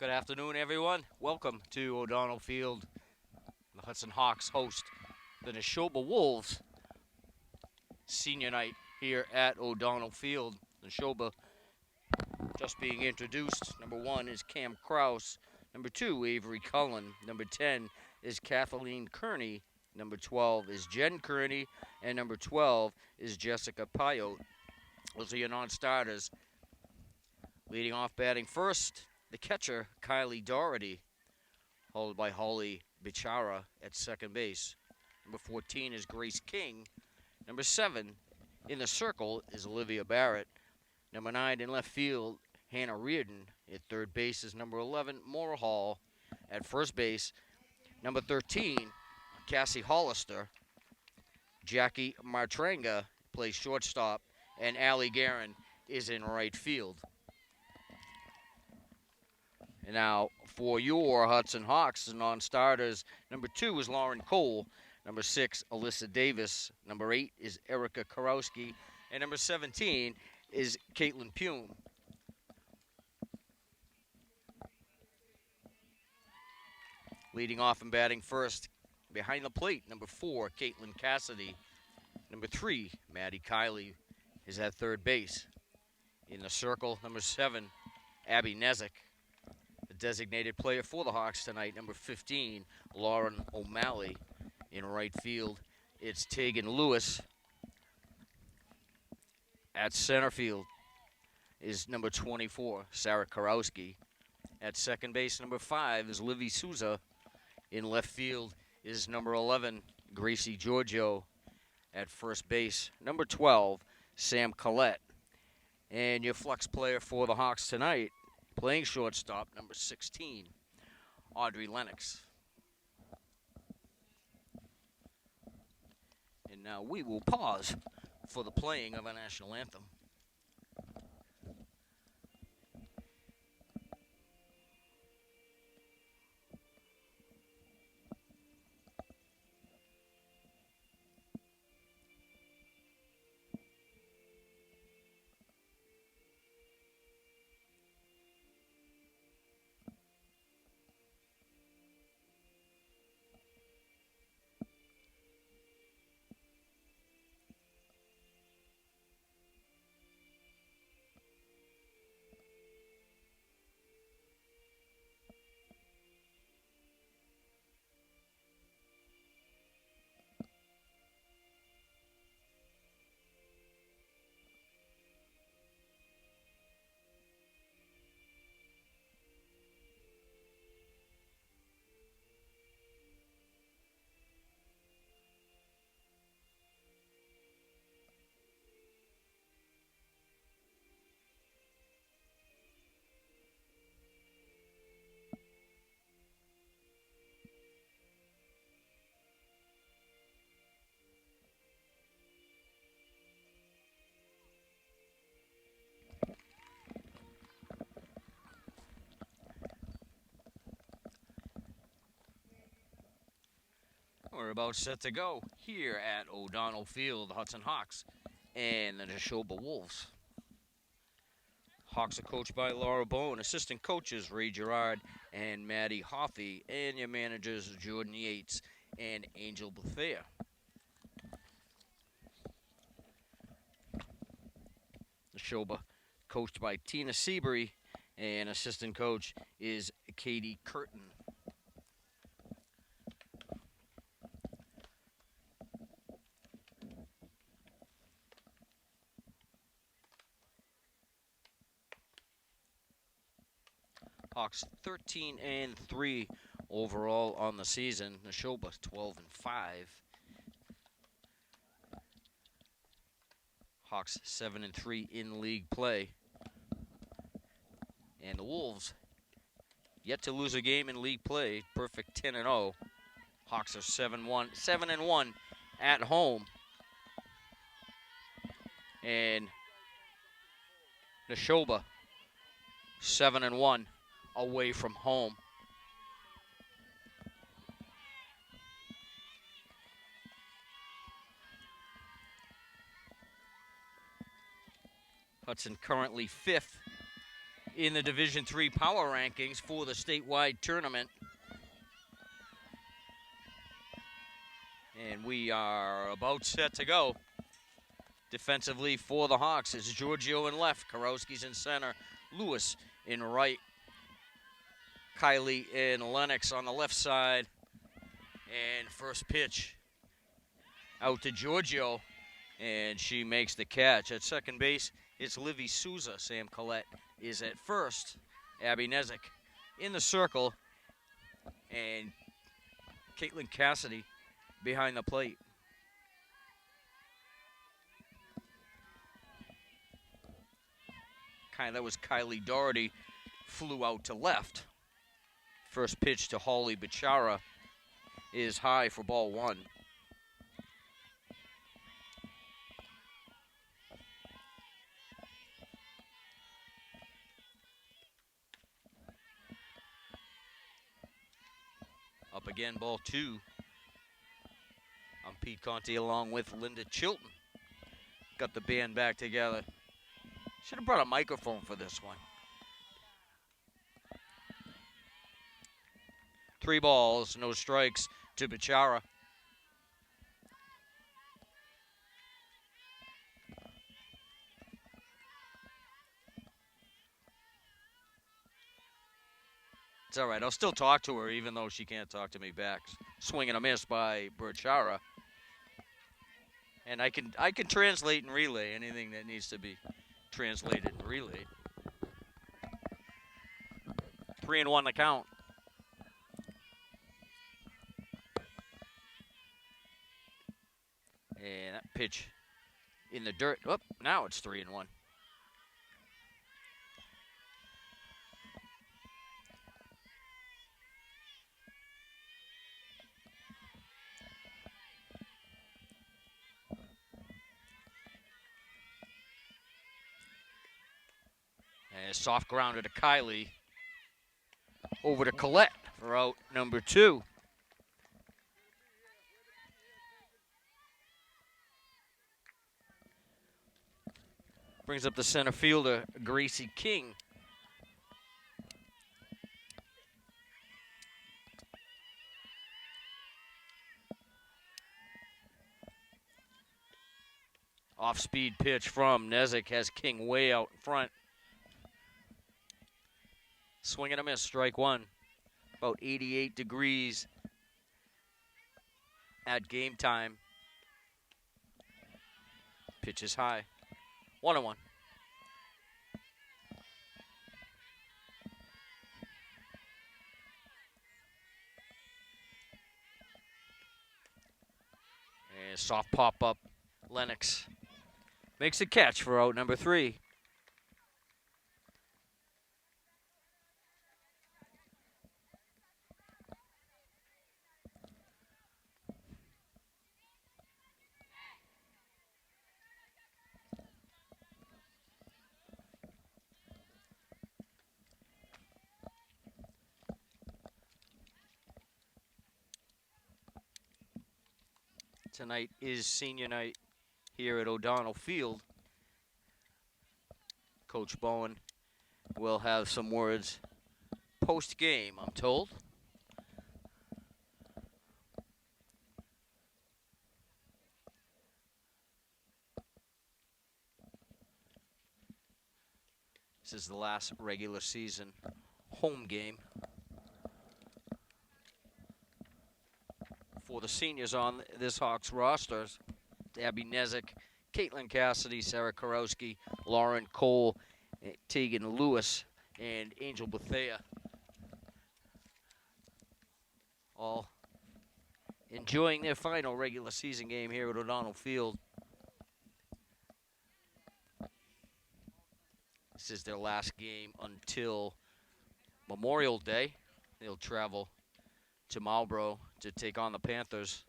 Good afternoon, everyone. Welcome to O'Donnell Field. The Hudson Hawks host the Nashoba Wolves senior night here at O'Donnell Field. Nashoba just being introduced. Number 1 is Cam Kraus. Number 2, Avery Cullen. Number 10 is Kathleen Kearney. Number 12 is Jen Kearney. And number 12 is Jessica Pyote. Those are your non-starters. Leading off batting first, the catcher, Kylie Doherty, followed by Holly Bichara at second base. Number 14 is Grace King. Number 7 in the circle is Olivia Barrett. Number 9 in left field, Hannah Reardon. At third base is number 11, Maura Hall. At first base, number 13, Cassie Hollister. Jackie Martranga plays shortstop, and Allie Guerin is in right field. And now for your Hudson Hawks, the non-starters, number 2 is Lauren Cole. Number 6, Alyssa Davis. Number 8 is Erica Karowski. And number 17 is Caitlin Pune. Leading off and batting first, behind the plate, number 4, Caitlyn Cassidy. Number 3, Maddie Kiley is at third base. In the circle, number 7, Abby Nezik. The designated player for the Hawks tonight, number 15, Lauren O'Malley. In right field, it's Tegan Lewis. At center field is number 24, Sarah Karowski. At second base, number 5 is Livy Souza. In left field is number 11, Gracie Giorgio. At first base, number 12, Sam Collette. And your flex player for the Hawks tonight, playing shortstop, number 16, Audrey Lennox. And now we will pause for the playing of our national anthem. We're about set to go here at O'Donnell Field, the Hudson Hawks and the Nashoba Wolves. Hawks are coached by Laura Bone, assistant coaches Ray Gerard and Maddie Hoffey, and your managers Jordan Yates and Angel Bethea. Nashoba coached by Tina Seabury, and assistant coach is Katie Curtin. Hawks 13-3 overall on the season. Nashoba 12-5. Hawks 7-3 in league play. And the Wolves yet to lose a game in league play. Perfect 10-0. Hawks are 7-1 at home. And Nashoba 7-1 away from home. Hudson currently 5th in the Division III power rankings for the statewide tournament. And we are about set to go. Defensively for the Hawks is Giorgio in left, Karowski's in center, Lewis in right, Kylie and Lennox on the left side. And first pitch out to Giorgio, and she makes the catch. At second base, it's Livy Souza. Sam Collette is at first. Abby Nezik in the circle, and Caitlyn Cassidy behind the plate. That was Kylie Doherty, flew out to left. First pitch to Holly Bachara is high for ball one. Up again, ball two. I'm Pete Conti along with Linda Chilton. Got the band back together. Should have brought a microphone for this one. 3 balls, no strikes to Bachara. It's all right. I'll still talk to her even though she can't talk to me back. Swing and a miss by Bachara. And I can translate and relay anything that needs to be translated and relayed. 3-1 the count. And that pitch in the dirt. Oh, now it's 3-1. And a soft grounder to Kylie. Over to Collette for out number 2. Brings up the center fielder, Gracie King. Off-speed pitch from Nezik has King way out in front. Swing and a miss, strike one. About 88 degrees at game time. Pitch is high. 1-1. And soft pop up. Lennox makes a catch for out number 3. Tonight is senior night here at O'Donnell Field. Coach Bowen will have some words post-game, I'm told. This is the last regular season home game for the seniors on this Hawks roster. Abby Nezik, Caitlyn Cassidy, Sarah Karowski, Lauren Cole, Tegan Lewis, and Angel Bethea. All enjoying their final regular season game here at O'Donnell Field. This is their last game until Memorial Day. They'll travel to Marlboro to take on the Panthers.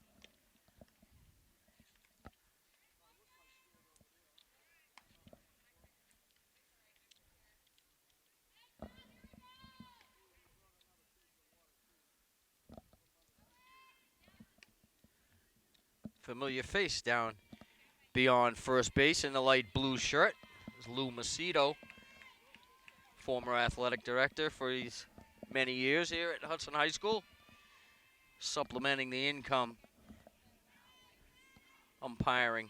Familiar face down beyond first base in the light blue shirt. It's Lou Macedo former athletic director for these many years here at Hudson High School, supplementing the income, umpiring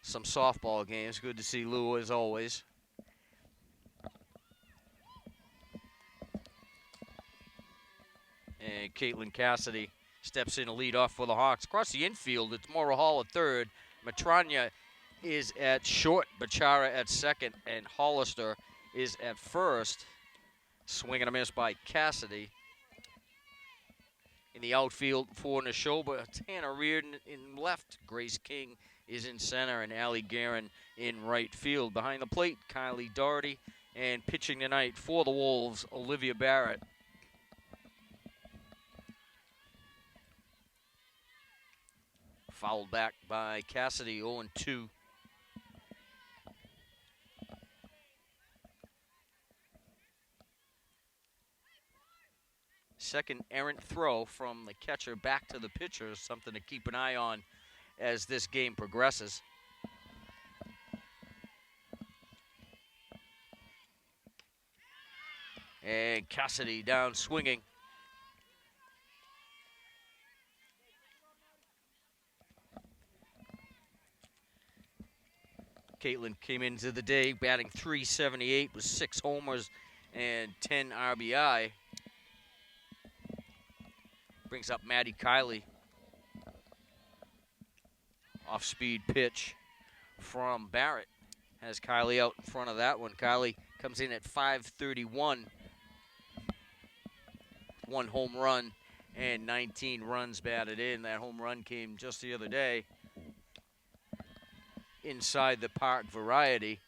some softball games. Good to see Lou as always. And Caitlyn Cassidy steps in to lead off for the Hawks. Across the infield, it's Mora Hall at third. Matranya is at short, Bachara at second, and Hollister is at first. Swing and a miss by Cassidy. In the outfield for Nashoba, Tanner Reardon in left. Grace King is in center, and Allie Guerin in right field. Behind the plate, Kylie Doherty, and pitching tonight for the Wolves, Olivia Barrett. Fouled back by Cassidy, 0-2. Second errant throw from the catcher back to the pitcher, something to keep an eye on as this game progresses. And Cassidy down swinging. Caitlyn came into the day batting .378 with 6 homers and 10 RBI. Brings up Maddie Kiley. Off-speed pitch from Barrett. Has Kiley out in front of that one. Kiley comes in at .531. 1 home run and 19 runs batted in. That home run came just the other day inside the park variety.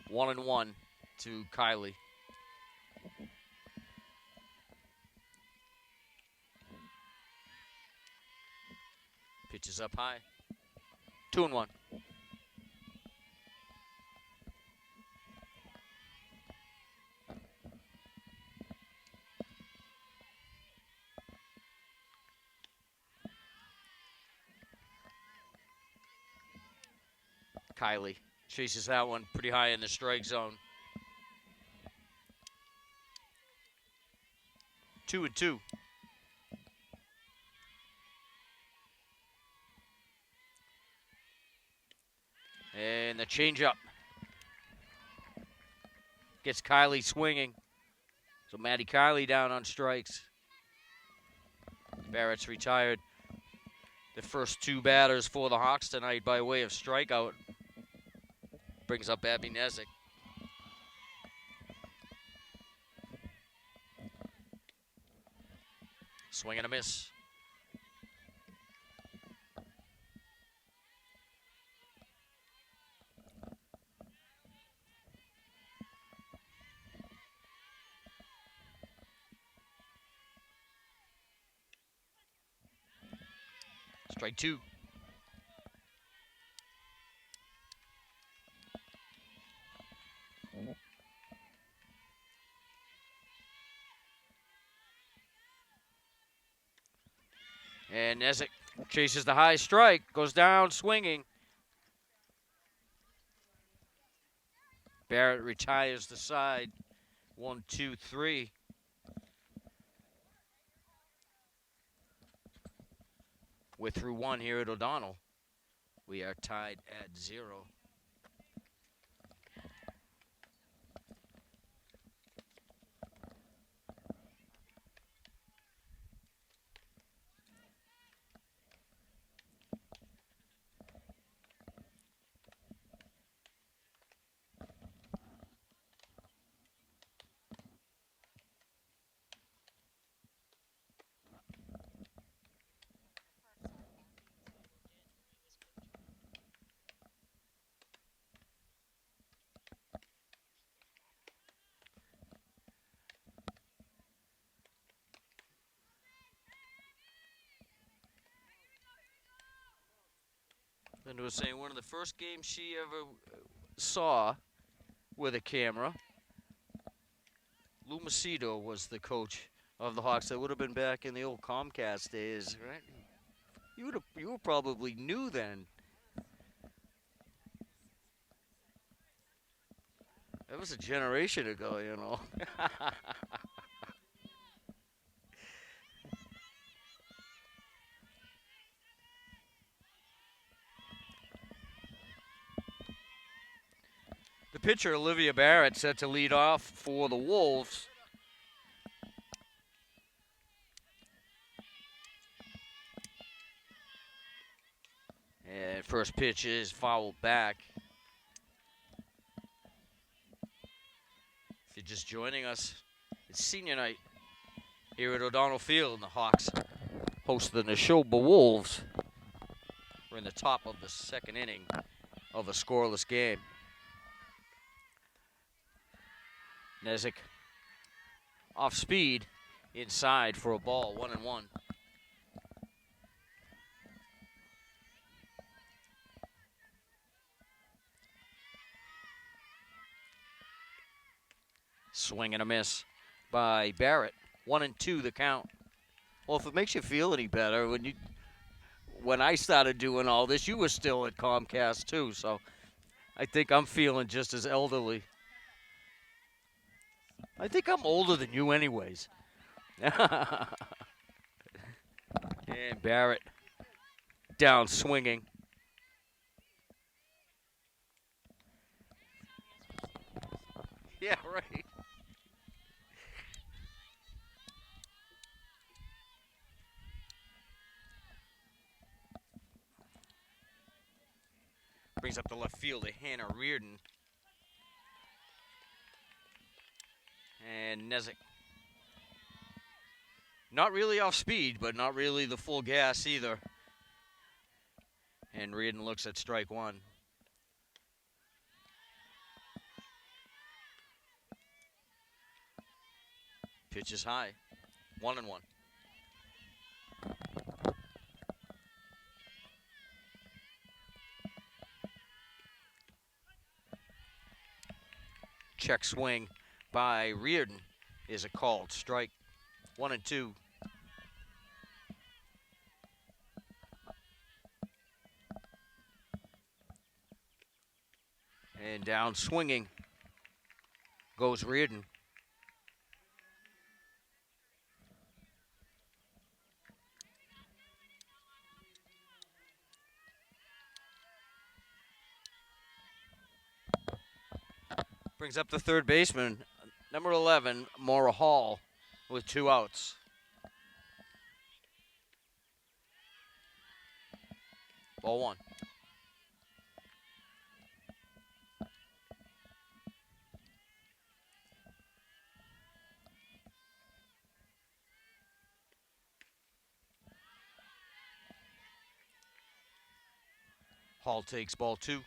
One and one to Kiley. Pitches up high. 2-1. Kiley chases that one pretty high in the strike zone. 2-2. And the changeup gets Kiley swinging. So Maddie Kiley down on strikes. Barrett's retired. The first 2 batters for the Hawks tonight by way of strikeout. Brings up Abby Nezik. Swing and a miss. Strike 2. And Nezik chases the high strike, goes down swinging. Barrett retires the side. 1, 2, 3. We're through 1 here at O'Donnell. We are tied at 0. Linda was saying one of the first games she ever saw with a camera, Lou Macedo was the coach of the Hawks. That would have been back in the old Comcast days, right? You were probably new then. That was a generation ago, you know. The pitcher, Olivia Barrett, set to lead off for the Wolves. And first pitch is fouled back. If you're just joining us, it's senior night here at O'Donnell Field, and the Hawks host the Nashoba Wolves. We're in the top of the second inning of a scoreless game. Nezik off speed inside for a ball, 1-1. Swing and a miss by Barrett. 1-2 the count. Well, if it makes you feel any better, when I started doing all this, you were still at Comcast too, so I think I'm feeling just as elderly. I think I'm older than you anyways. And Barrett down swinging. Yeah, right. Brings up the left fielder, Hannah Reardon. And Nezik. Not really off speed, but not really the full gas either. And Reardon looks at strike one. Pitch is high. 1-1. Check swing by Reardon is a called strike. 1-2. And down swinging goes Reardon. Brings up the third baseman, number 11, Maura Hall, with 2 outs. Ball 1. Hall takes ball 2.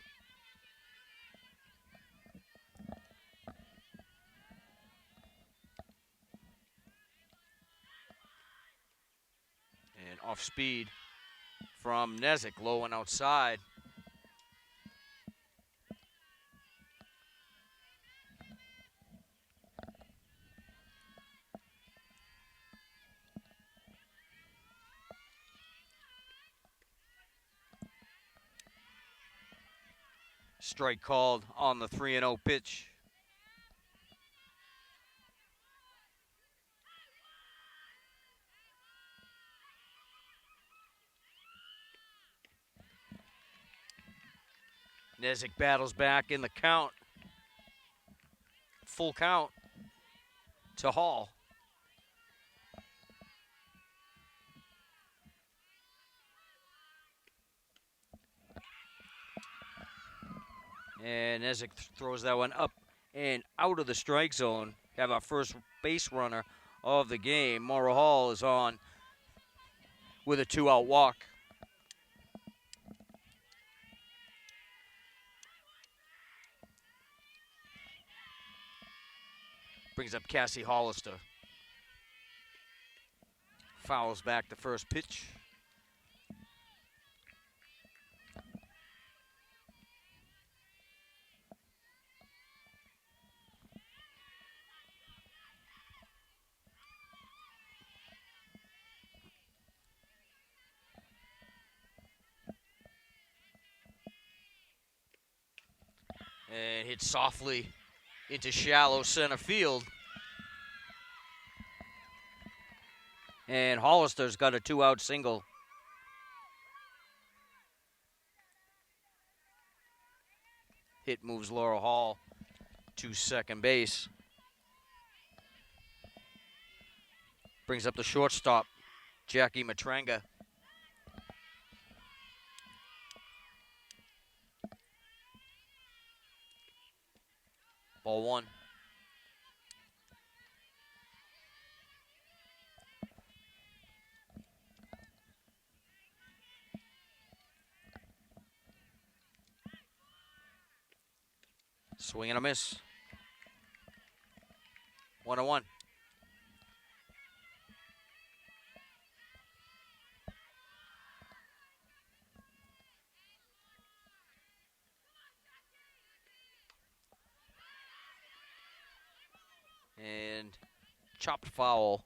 And off speed from Nezik, low and outside. Strike called on the 3-0 pitch. Nezik battles back in the count. Full count to Hall. And Nezik throws that one up and out of the strike zone. Have our first base runner of the game. Maura Hall is on with a 2-out walk. Brings up Cassie Hollister. Fouls back the first pitch. And hit softly into shallow center field. And Hollister's got a 2-out single. Hit moves Laurel Hall to second base. Brings up the shortstop, Jackie Matranga. Ball one. Swing and a miss. 1-1. And chopped foul.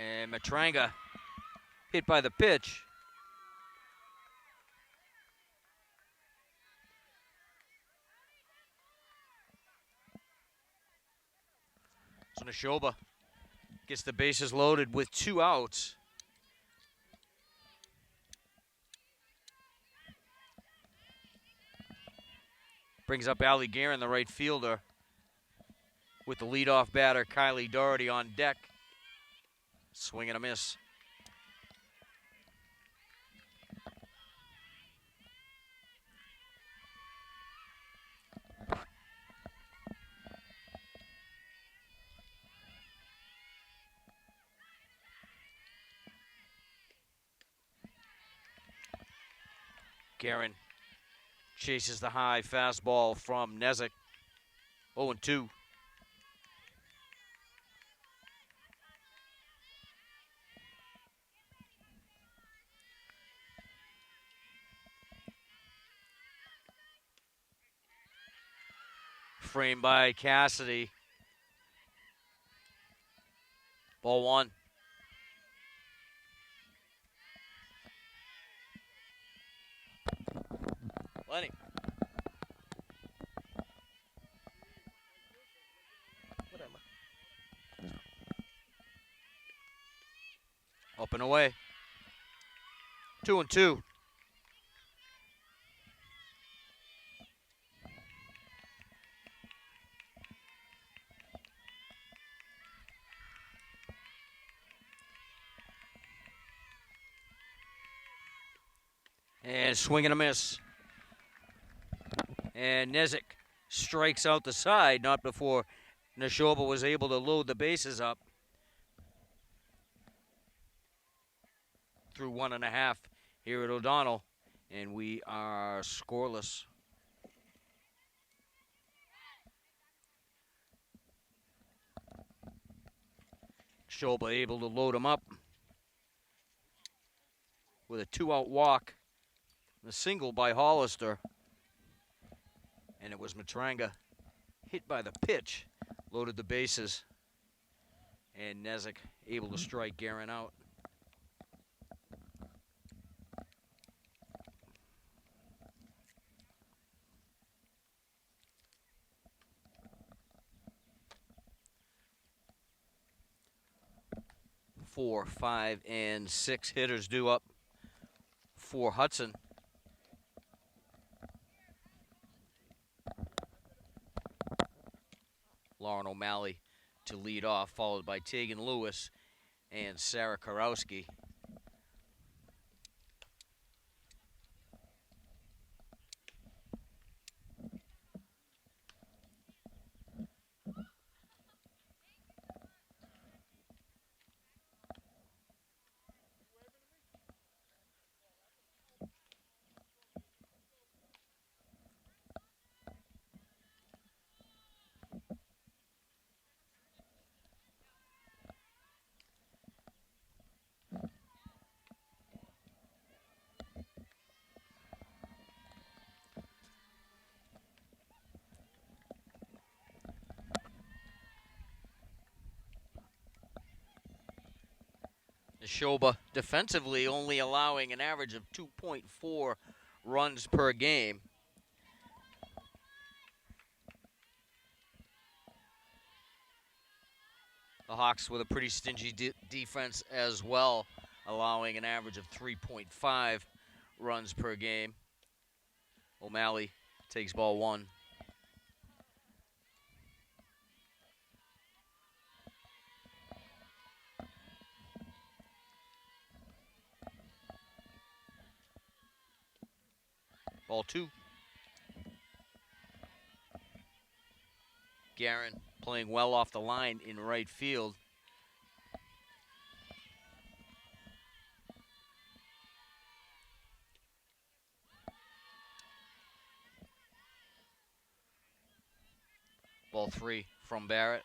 And Matranga hit by the pitch. So Nashoba gets the bases loaded with 2 outs. Brings up Allie Guerin, the right fielder, with the leadoff batter, Kylie Doherty, on deck. Swing and a miss. Guerin chases the high fastball from Nezik. 0-2. Framed by Cassidy. Ball one. Lenny. Up and away. 2-2. And swing and a miss. And Nezik strikes out the side, not before Nashoba was able to load the bases up. Through 1.5 here at O'Donnell, and we are scoreless. Nashoba able to load him up with a 2-out walk. The single by Hollister. And it was Matranga hit by the pitch, loaded the bases, and Nezik able to strike Guerin out. Four, 5, and 6 hitters due up for Hudson. Lauren O'Malley to lead off, followed by Tegan Lewis and Sarah Karowski. Nashoba defensively only allowing an average of 2.4 runs per game. The Hawks with a pretty stingy defense as well, allowing an average of 3.5 runs per game. O'Malley takes ball 1. Ball 2. Guerin playing well off the line in right field. Ball 3 from Barrett.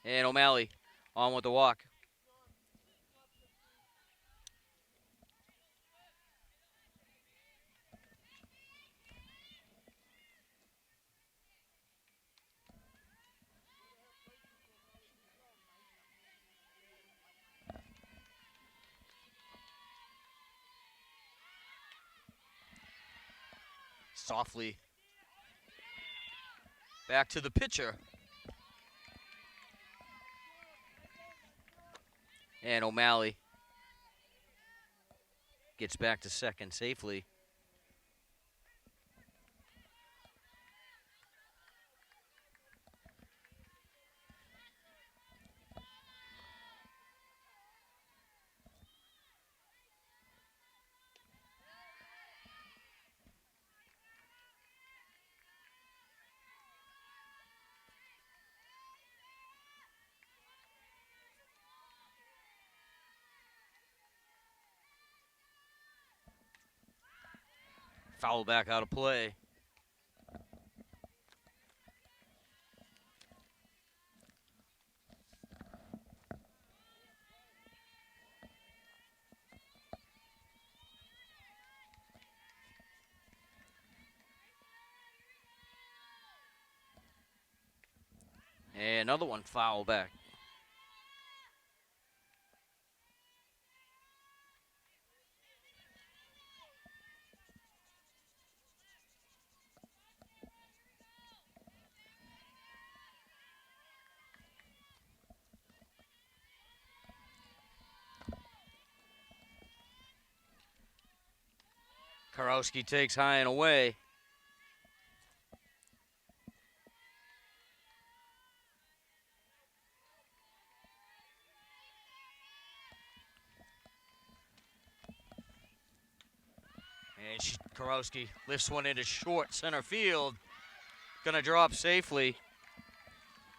And O'Malley on with the walk. Softly back to the pitcher. And O'Malley gets back to second safely. Foul back out of play. And another one foul back. Karowski takes high and away. And Karowski lifts one into short center field. Gonna drop safely.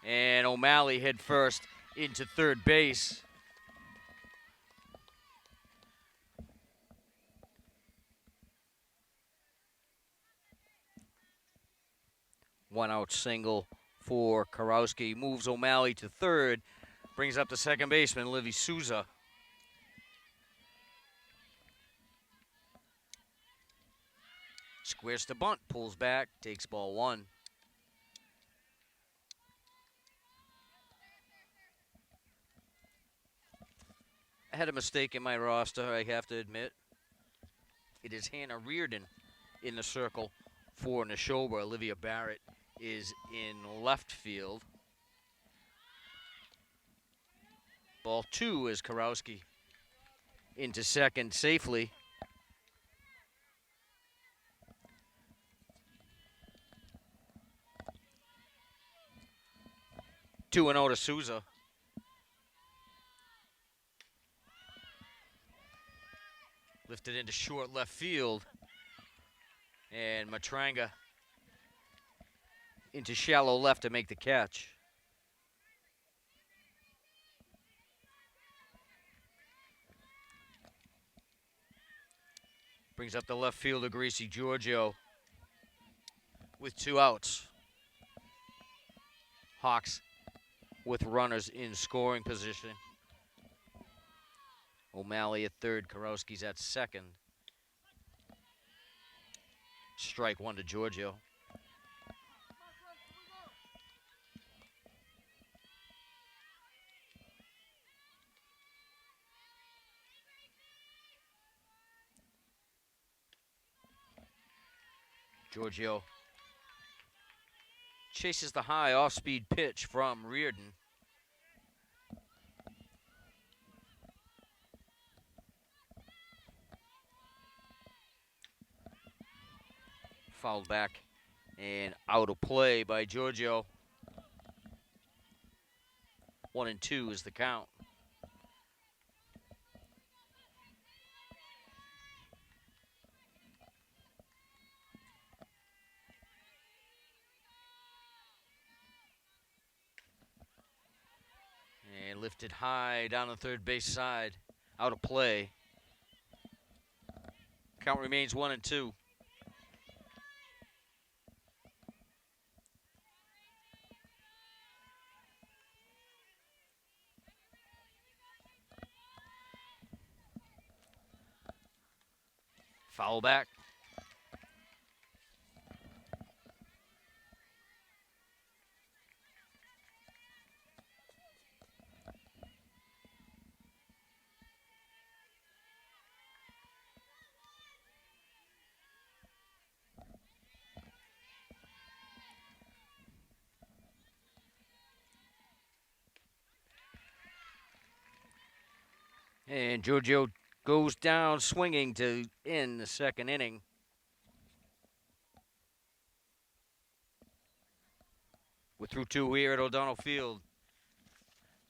And O'Malley head first into third base. One out single for Karowski. Moves O'Malley to third. Brings up the second baseman, Livy Souza. Squares to bunt, pulls back, takes ball 1. I had a mistake in my roster, I have to admit. It is Hannah Reardon in the circle for Nashoba. Olivia Barrett is in left field. Ball 2 is Karowski into second safely. Two and 0 to Souza. Lifted into short left field. And Matranga into shallow left to make the catch. Brings up the left fielder, Gracie Giorgio, with 2 outs. Hawks with runners in scoring position. O'Malley at third, Karowski's at second. Strike one to Giorgio. Giorgio chases the high off-speed pitch from Reardon. Fouled back and out of play by Giorgio. 1-2 is the count. And lifted high down the third base side. Out of play. Count remains 1-2. Foul back. And Giorgio goes down swinging to end the second inning. We're through two here at O'Donnell Field.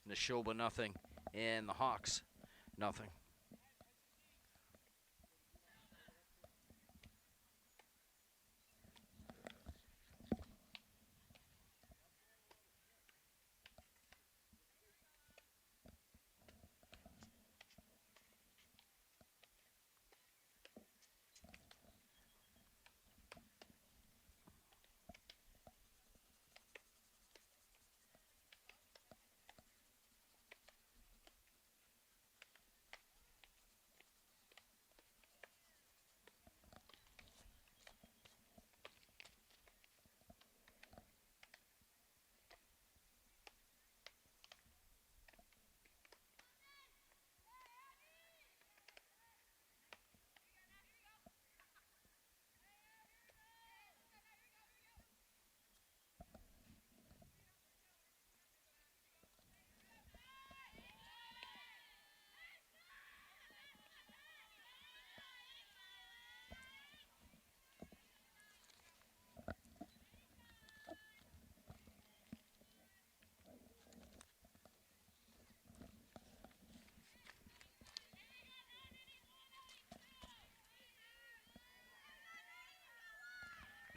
Nashoba nothing, and the Hawks nothing.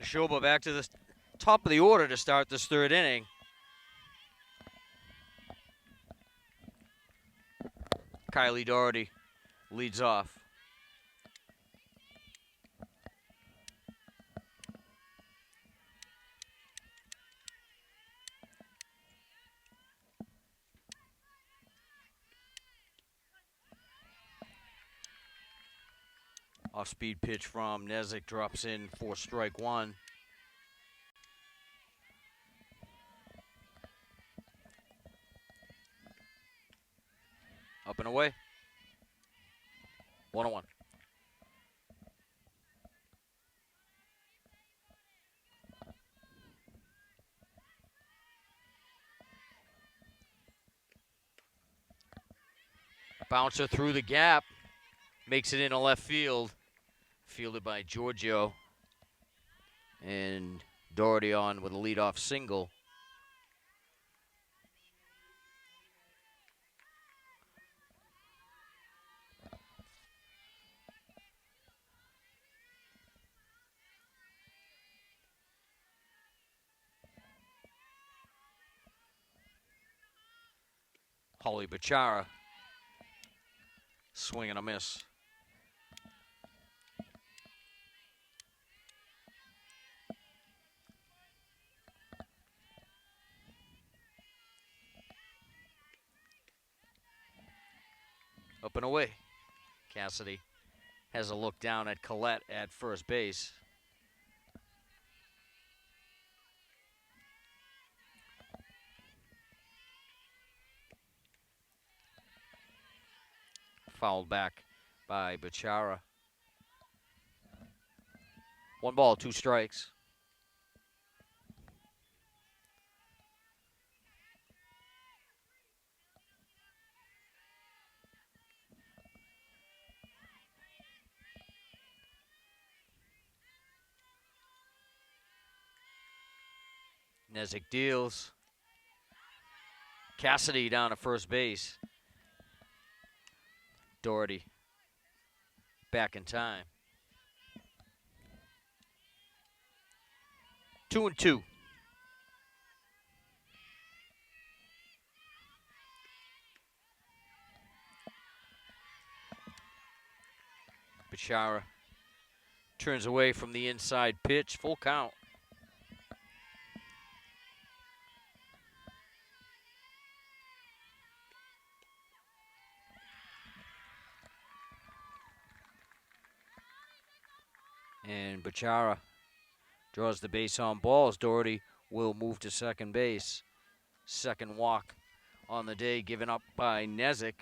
Nashoba back to the top of the order to start this third inning. Kylie Doherty leads off. Off-speed pitch from Nezik drops in for strike one. Up and away. 1-1. Bouncer through the gap. Makes it into left field. Fielded by Giorgio. And Doherty on with a leadoff single. Holly Bachara. Swing and a miss. Up and away. Cassidy has a look down at Collette at first base. Fouled back by Bechara. 1 ball, 2 strikes. Nezik deals. Cassidy down at first base. Doherty back in time. 2-2. Bechara turns away from the inside pitch. Full count. And Bechara draws the base on balls. Doherty will move to second base. Second walk on the day given up by Nezik.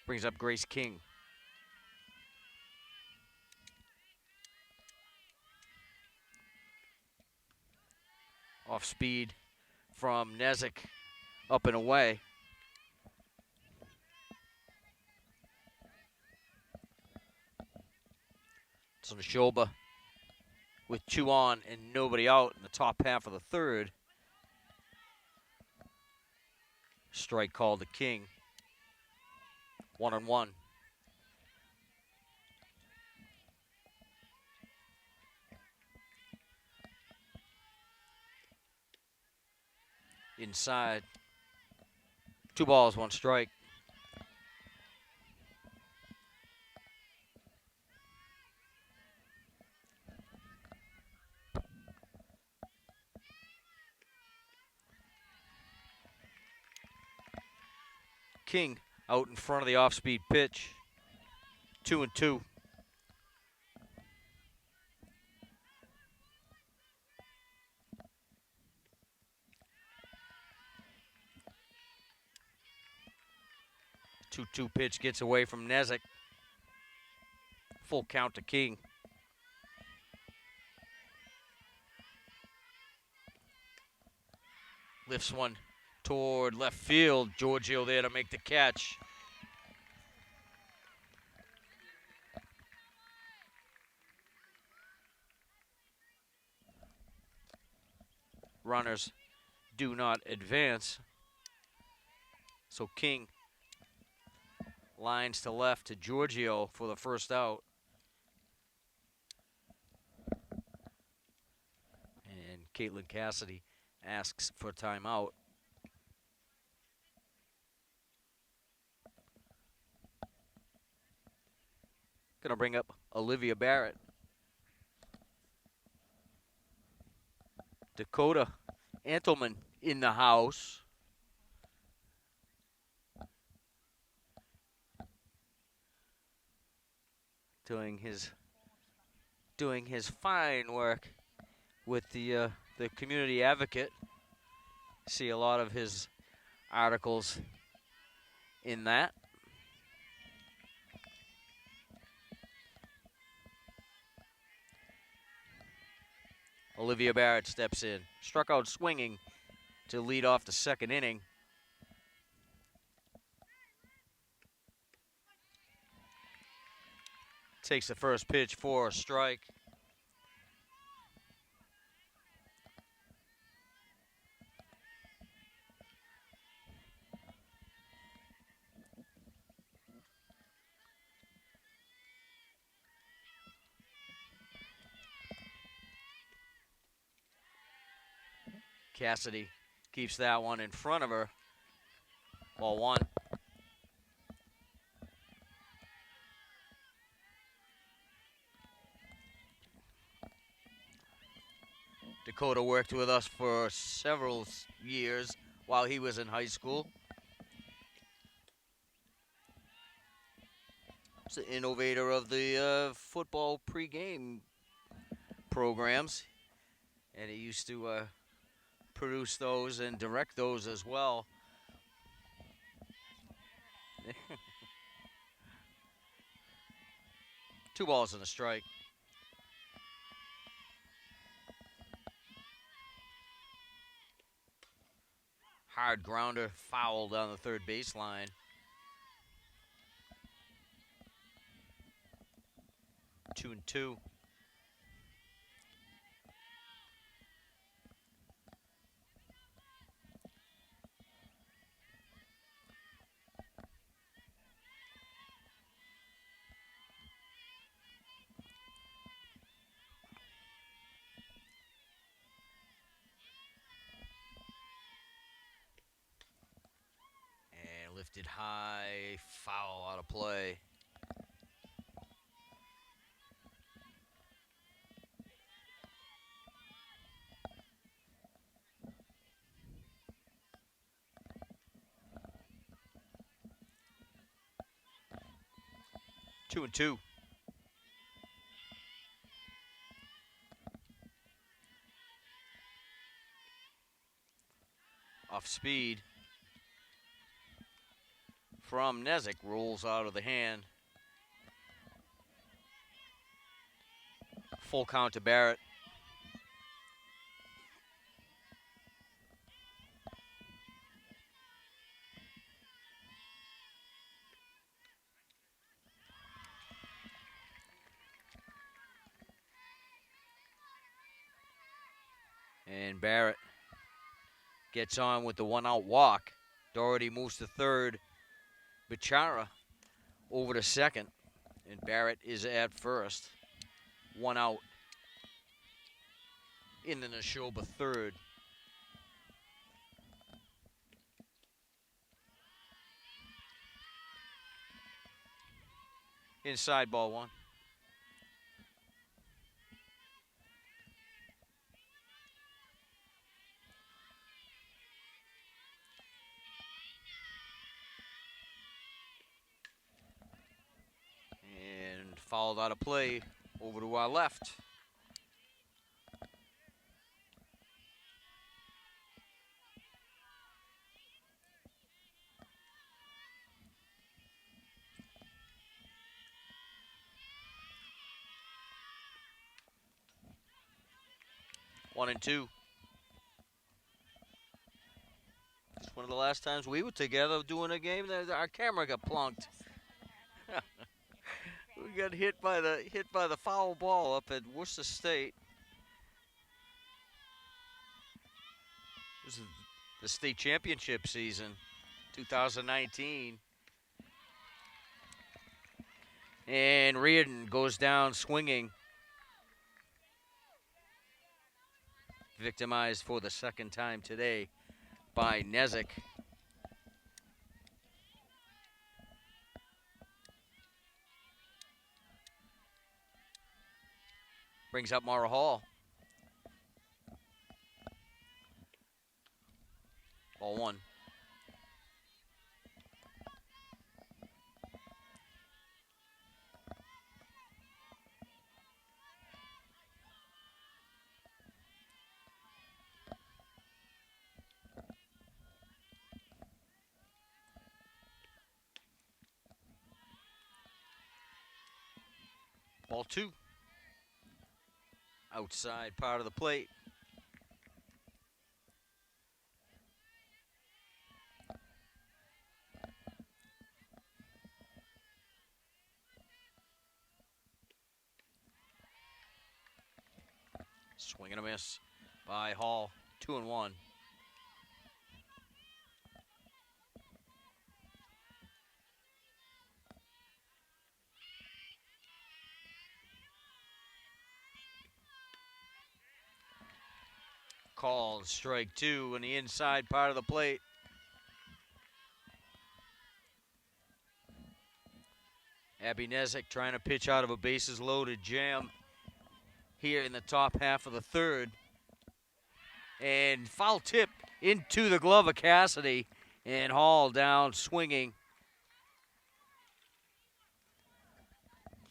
Brings up Grace King. Off speed from Nezik, up and away. So Nashoba with 2 on and nobody out in the top half of the third. Strike called to King. 1-1. Inside. 2 balls, 1 strike. King out in front of the off-speed pitch. 2-2. Two pitch gets away from Nezik. Full count to King. Lifts one toward left field. Giorgio there to make the catch. Runners do not advance. So King lines to left to Giorgio for the first out. And Caitlyn Cassidy asks for a timeout. Gonna bring up Olivia Barrett. Dakota Antleman in the house. Doing his fine work with the community advocate. See a lot of his articles in that. Olivia Barrett steps in. Struck out swinging to lead off the second inning. Takes the first pitch for a strike. Cassidy keeps that one in front of her. Ball 1. Dakota worked with us for several years while he was in high school. He's the innovator of the football pregame programs, and he used to produce those and direct those as well. 2 balls and a strike. Hard grounder, foul down the third baseline. Two and two. And lifted high, foul out of play. Two and two. Off speed from Nezik, rolls out of the hand. Full count to Barrett. And Barrett gets on with the 1-out walk. Doherty moves to third. Bichara over to second. And Barrett is at first. 1 out in the Nashoba third. Inside ball 1. And fouled out of play over to our left. One and two. It's one of the last times we were together doing a game that our camera got plunked. We got hit by the foul ball up at Worcester State. This is the state championship season, 2019. And Reardon goes down swinging. Victimized for the second time today by Nezik. Brings up Mara Hall. Ball 1. Ball 2. Outside part of the plate. Swing and a miss by Hall. 2-1. Called strike 2 in the inside part of the plate. Abby Nezik trying to pitch out of a bases loaded jam here in the top half of the third. And foul tip into the glove of Cassidy. And Hall down swinging.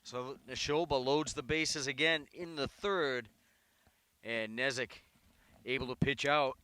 So Nashoba loads the bases again in the third, and Nezik able to pitch out.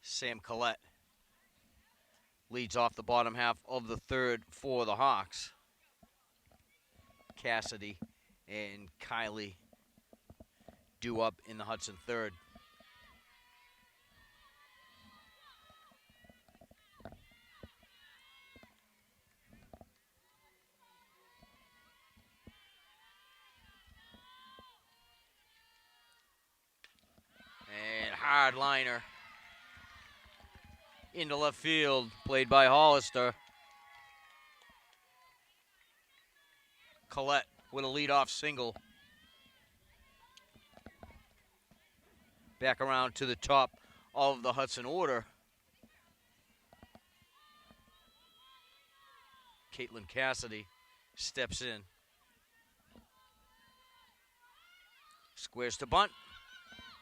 Sam Collette leads off the bottom half of the third for the Hawks. Cassidy and Kylie due up in the Hudson third. And hard liner into left field, played by Hollister. Collette with a leadoff single. Back around to the top of the Hudson order. Caitlyn Cassidy steps in. Squares to bunt.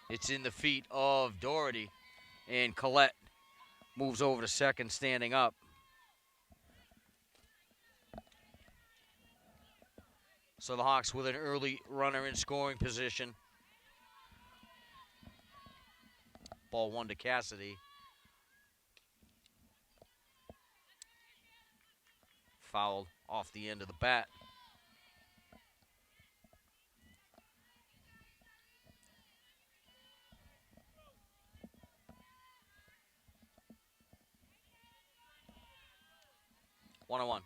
It's in the feet of Doherty, and Collette moves over to second, standing up. So the Hawks with an early runner in scoring position. Ball one to Cassidy. Fouled off the end of the bat. One on one.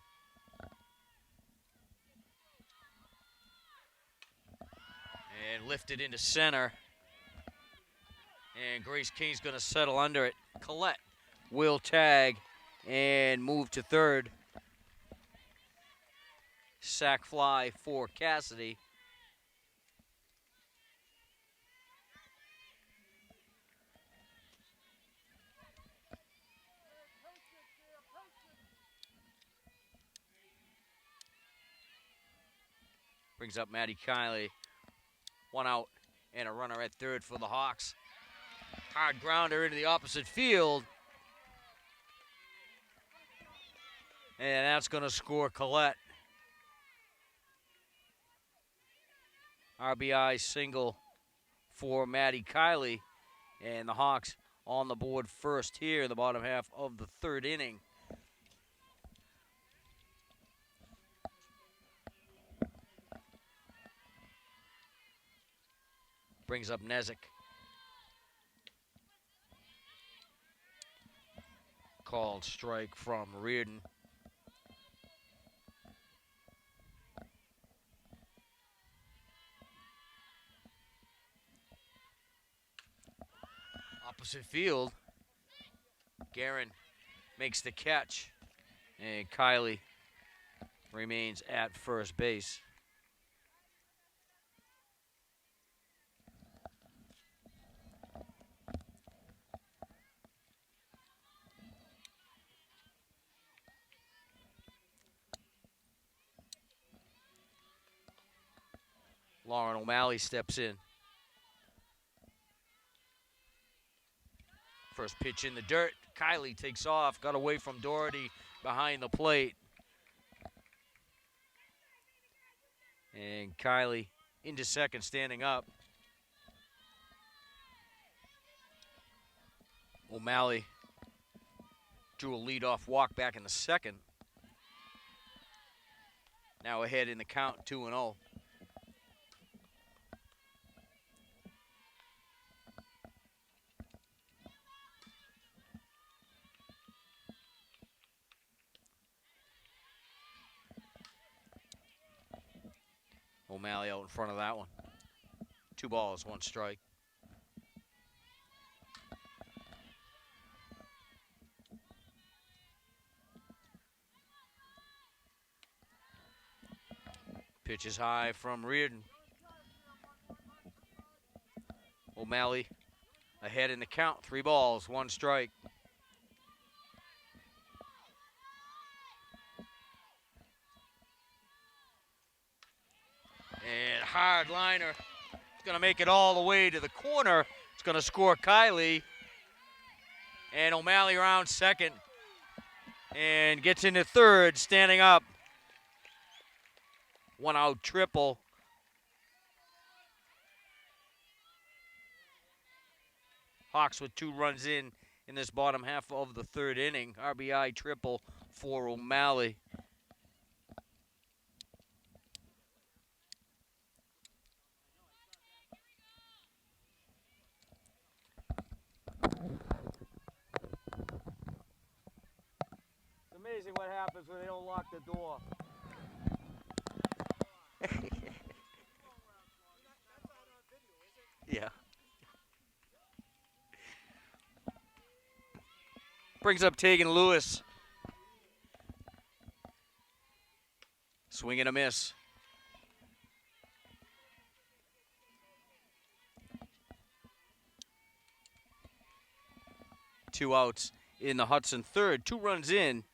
And lifted into center. And Grace King's going to settle under it. Collette will tag and move to third. Sack fly for Cassidy. Brings up Maddie Kiley. One out and a runner at third for the Hawks. Hard grounder into the opposite field. And that's going to score Collette. RBI single for Maddie Kiley. And the Hawks on the board first here in the bottom half of the third inning. Brings up Nezik. Called strike from Reardon. Opposite field. Guerin makes the catch. And Kiley remains at first base. Lauren O'Malley steps in. First pitch in the dirt. Kiley takes off, got away from Doherty behind the plate. And Kiley into second, standing up. O'Malley drew a leadoff walk back in the second. Now ahead in the count, 2-0. O'Malley out in front of that one. 2 balls, 1 strike. Pitch is high from Reardon. O'Malley ahead in the count, 3 balls, 1 strike. And hard liner. It's going to make it all the way to the corner. It's going to score Kylie. And O'Malley around second. And gets into third, standing up. 1 out triple. Hawks with 2 runs in this bottom half of the third inning. RBI triple for O'Malley. It's amazing what happens when they don't lock the door. Yeah. Brings up Tegan Lewis. Swing and a miss. Two outs in the Hudson third. 2 runs in.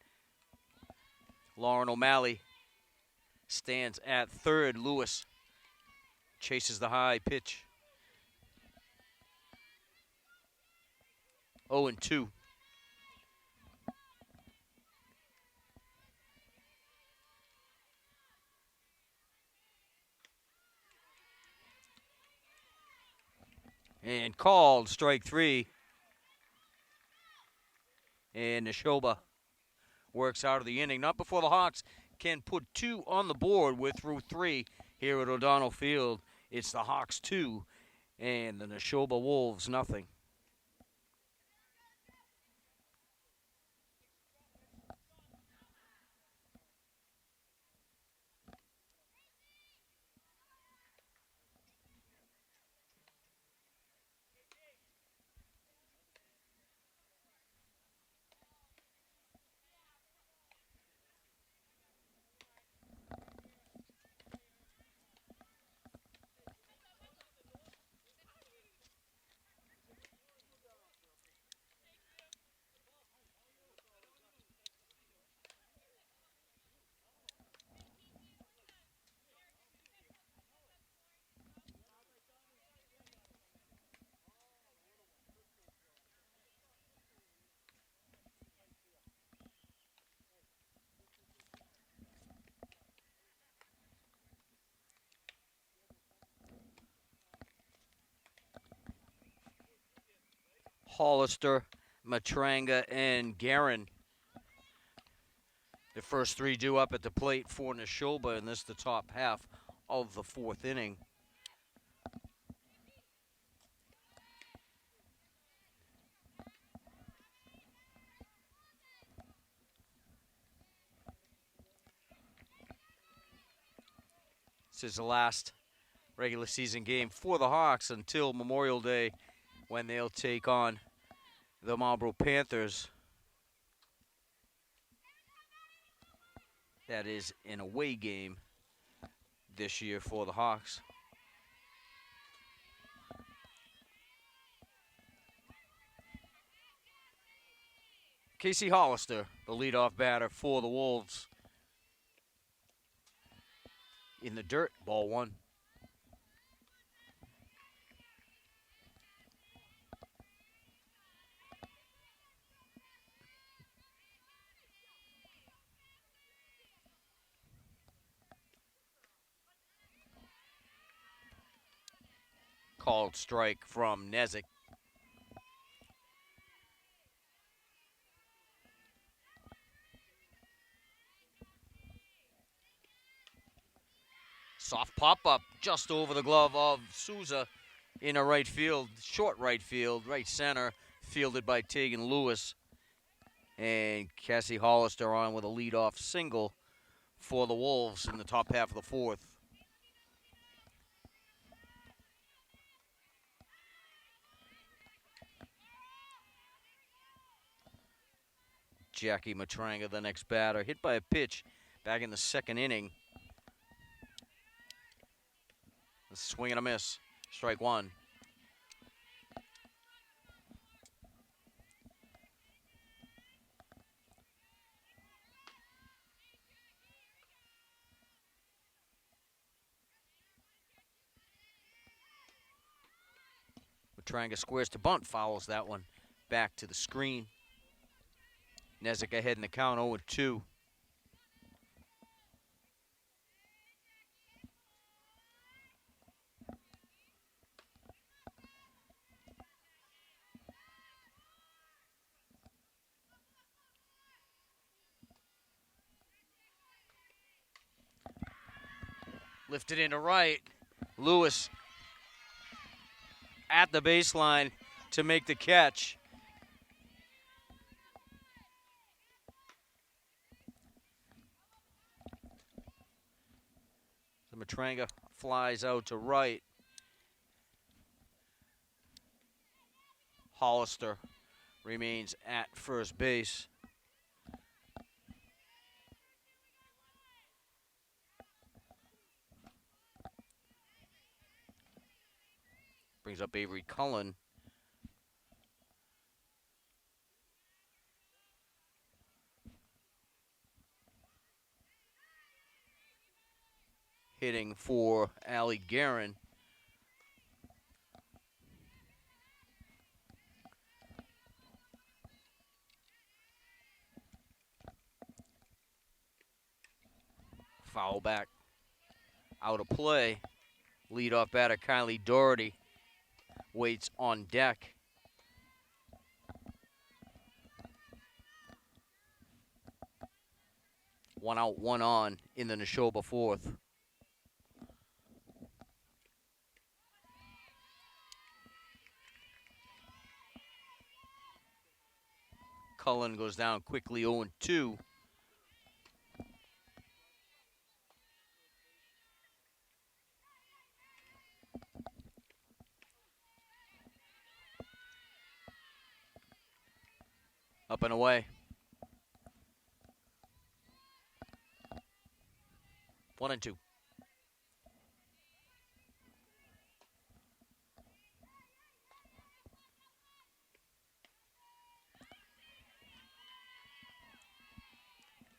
Lauren O'Malley stands at third. Lewis chases the high pitch. 0-2. And called, strike 3. And Nashoba works out of the inning. Not before the Hawks can put 2 on the board. We're through 3 here at O'Donnell Field. It's the Hawks 2 and the Nashoba Wolves nothing. Hollister, Matranga, and Guerin. The first 3 due up at the plate for Nashoba, and this is the top half of the 4th inning. This is the last regular season game for the Hawks until Memorial Day, when they'll take on the Marlboro Panthers. That is an away game this year for the Hawks. Casey Hollister, the leadoff batter for the Wolves. In the dirt, ball 1. Called strike from Nezik. Soft pop-up just over the glove of Souza in a right field, short right field, right center, fielded by Tegan Lewis. And Cassie Hollister on with a leadoff single for the Wolves in the top half of the fourth. Jackie Matranga, the next batter, hit by a pitch back in the second inning. A swing and a miss, strike one. Matranga squares to bunt, fouls that one back to the screen. Nezik ahead in the count, 0-2. Lifted into right. Lewis at the baseline to make the catch. So Matranga flies out to right. Hollister remains at first base. Brings up Avery Cullen. Hitting for Allie Guerin. Foul back. Out of play. Leadoff batter Kylie Doherty waits on deck. One out, one on in the Nashoba fourth. Cullen goes down quickly, 0-2. Up and away. 1-2.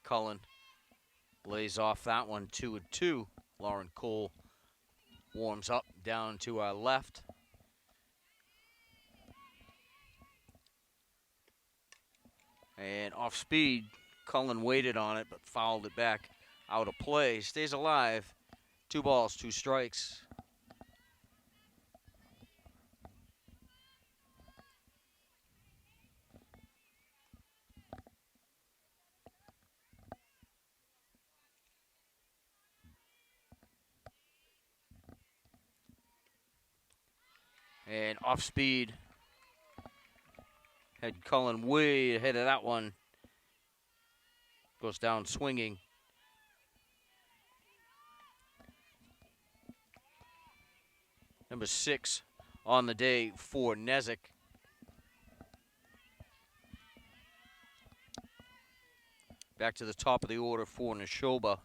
Cullen lays off that one, 2-2. Lauren Cole warms up down to our left. And off speed, Cullen waited on it, but fouled it back out of play. Stays alive. 2 balls, 2 strikes. And off speed. Had Cullen way ahead of that one. Goes down swinging. Number 6 on the day for Nezik. Back to the top of the order for Nashoba.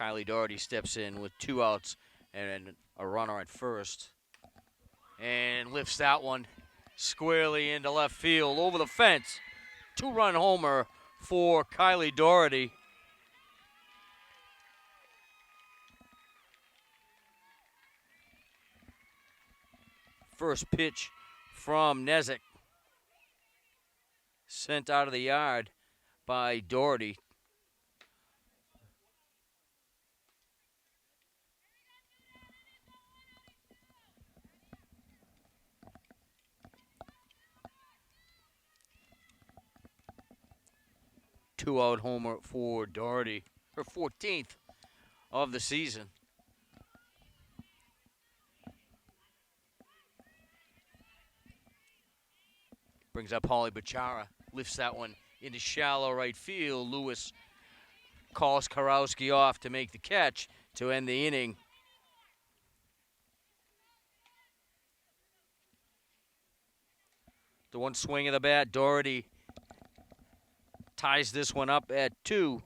Kylie Doherty steps in with 2 outs and a runner at first. And lifts that one squarely into left field over the fence. 2-run homer for Kylie Doherty. First pitch from Nezik. Sent out of the yard by Doherty. Two-out homer for Doherty. Her 14th of the season. Brings up Holly Bachara, lifts that one into shallow right field. Lewis calls Karowski off to make the catch to end the inning. The one swing of the bat, Doherty ties this one up at 2.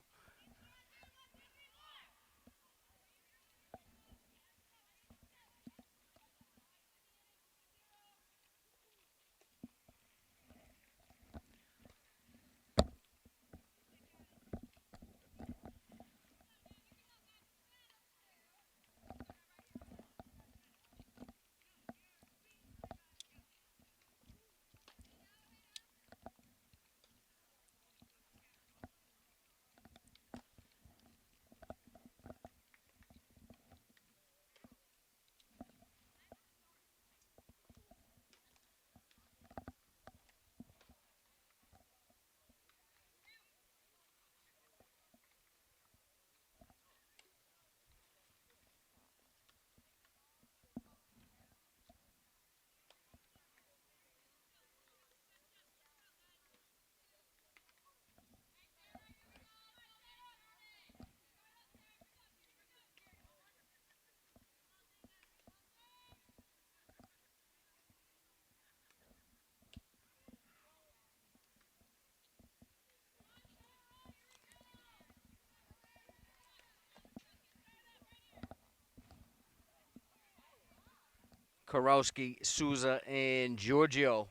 Karowski, Souza, and Giorgio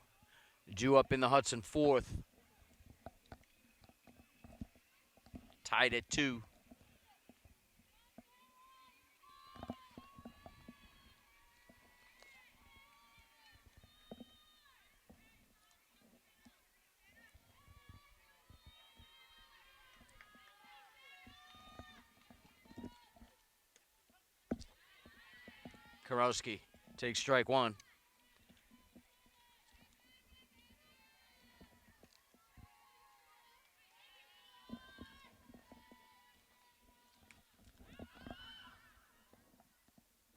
due up in the Hudson 4th. Tied at 2. Karowski takes strike 1.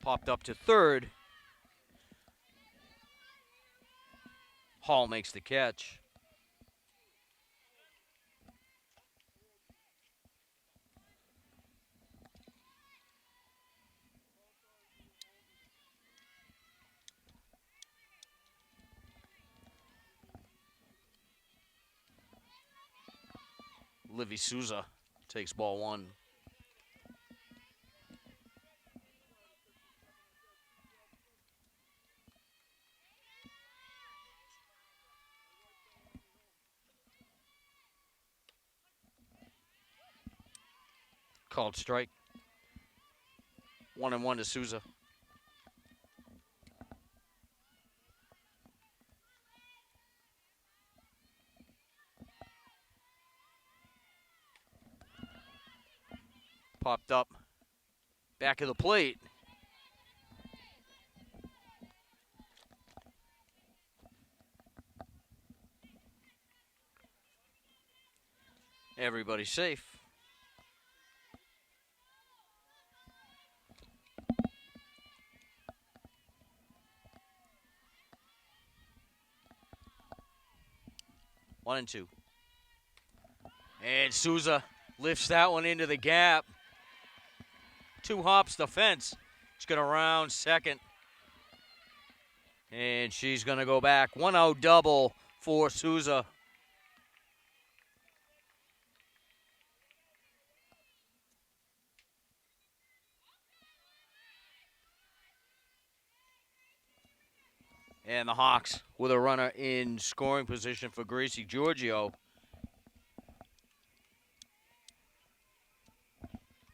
Popped up to 3rd. Hall makes the catch. Livy Souza takes ball 1. Called strike. 1-1 to Souza. Popped up. Back of the plate. Everybody's safe. One and 2. And Souza lifts that one into the gap. 2 hops the fence. She's going to round second. And she's going to go back. 1-out double for Souza. And the Hawks with a runner in scoring position for Gracie Giorgio.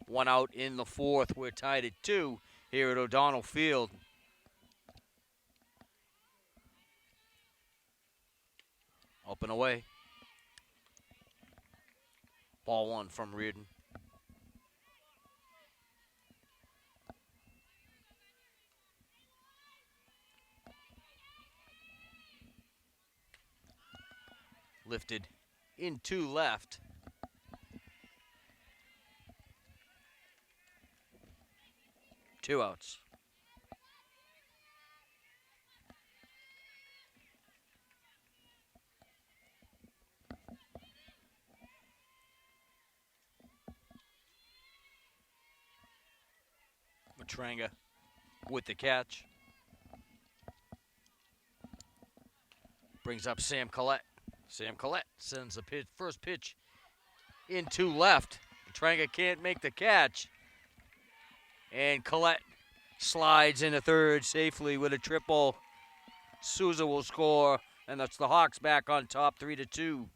1 out in the 4th. We're tied at 2 here at O'Donnell Field. Up and away. Ball 1 from Reardon. Lifted into left. 2 outs. Matranga with the catch. Brings up Sam Collette. Sam Collette sends the first pitch into left. Matranga can't make the catch. And Collette slides into third safely with a triple. Souza will score, and that's the Hawks back on top 3-2.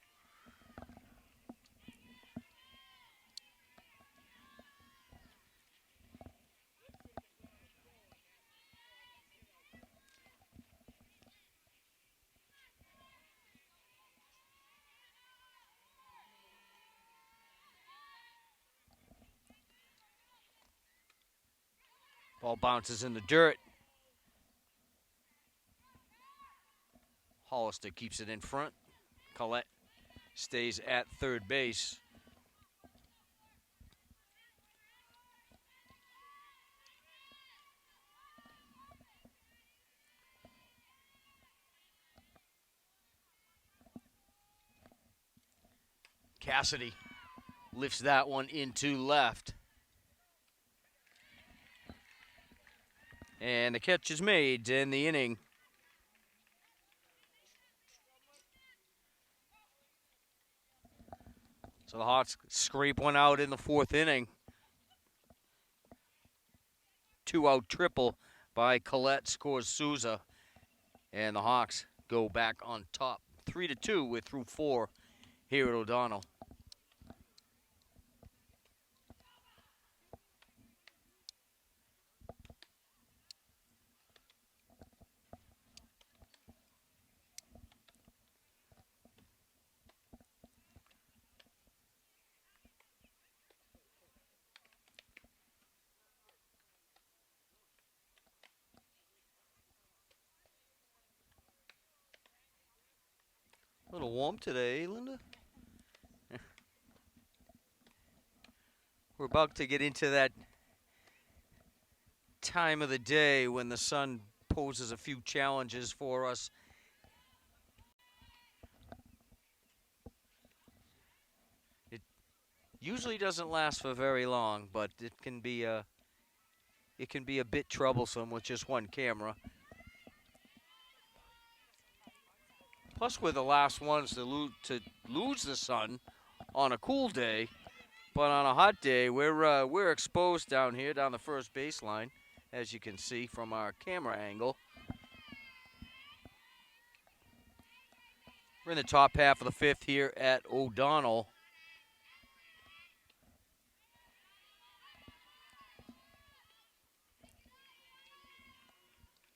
Ball bounces in the dirt. Hollister keeps it in front. Collette stays at third base. Cassidy lifts that one into left. And the catch is made in the inning. So the Hawks scrape one out in the 4th inning. 2-out triple by Collette scores Souza. And the Hawks go back on top 3-2 with through 4 here at O'Donnell. A little warm today, Linda. We're about to get into that time of the day when the sun poses a few challenges for us. It usually doesn't last for very long, but it can be a bit troublesome with just one camera. Plus, we're the last ones to lose the sun on a cool day, but on a hot day, we're exposed down here, down the first baseline, as you can see from our camera angle. We're in the top half of the 5th here at O'Donnell.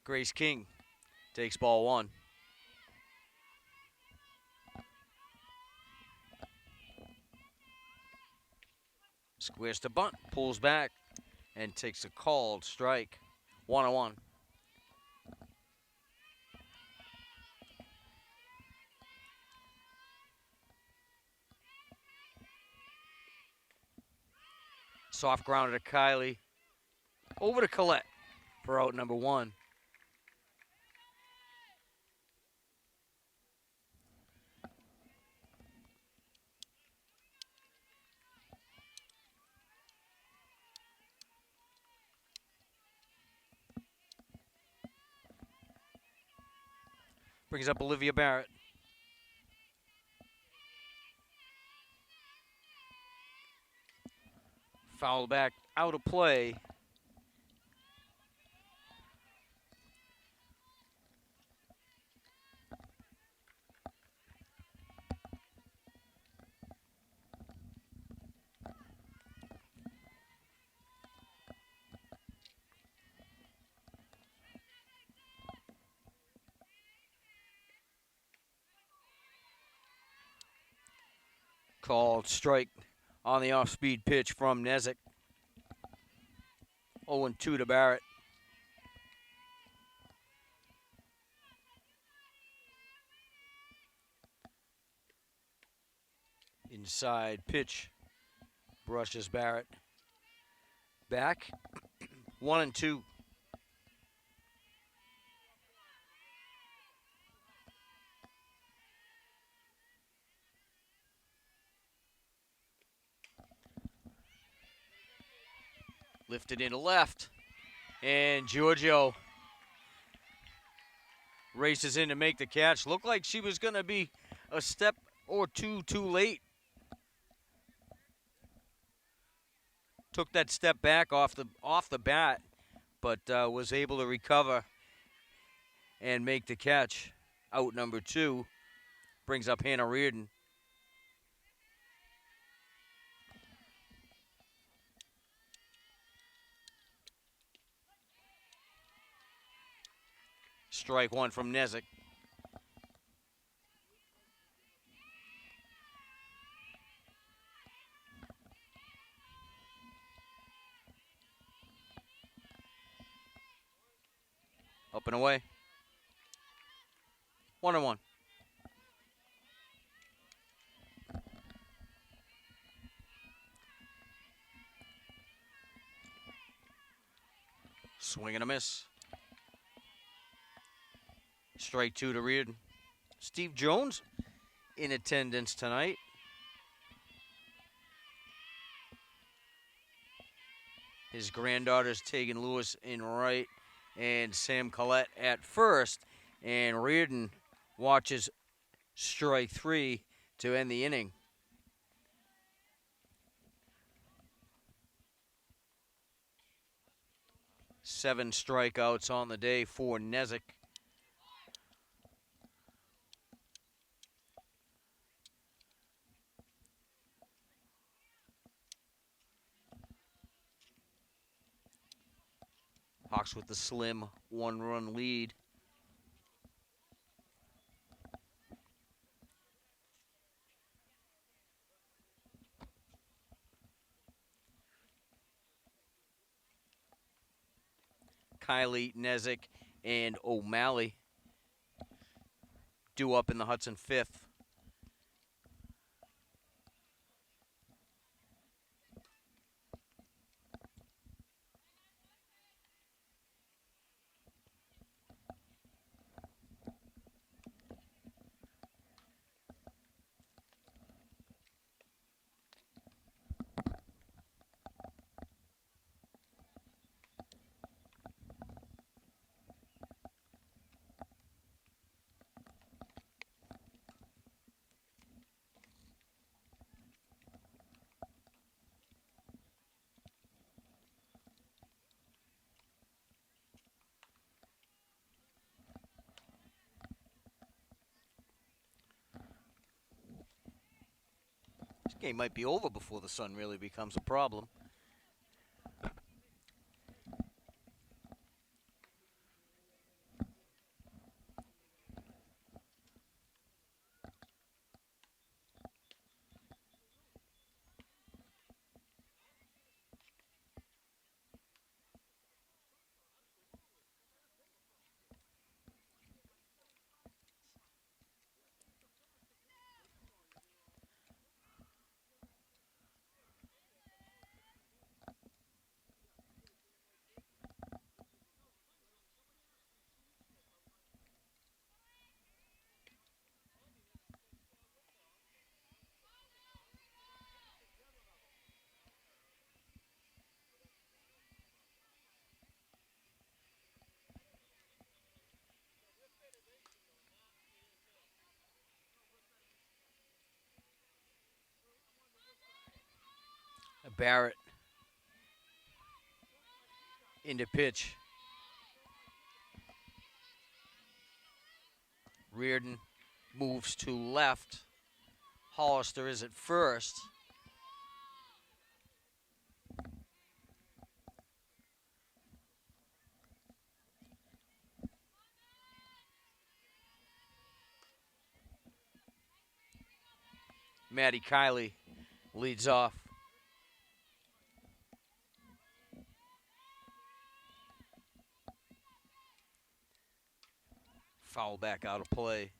Grace King takes ball 1. Squares to bunt, pulls back, and takes a called strike. 1-1. Soft grounder to Kylie. Over to Collette for out number 1. Brings up Olivia Barrett. Foul back, out of play. Called strike on the off-speed pitch from Nezik. 0-2 to Barrett. Inside pitch brushes Barrett back. 1-2. Lifted into left. And Giorgio races in to make the catch. Looked like she was going to be a step or two too late. Took that step back off the bat, but was able to recover and make the catch. Out number 2 brings up Hannah Reardon. Strike 1 from Nezik. Up and away. 1-1. Swing and a miss. Strike 2 to Reardon. Steve Jones in attendance tonight. His granddaughters Tegan Lewis in right and Sam Collette at first. And Reardon watches strike 3 to end the inning. Seven strikeouts on the day for Nezik. Hawks with the slim 1-run lead. Kylie, Nezik, and O'Malley due up in the Hudson 5th. This game might be over before the sun really becomes a problem. Barrett into pitch. Reardon moves to left. Hollister is at first. Maddie Kiley leads off. Foul back out of play.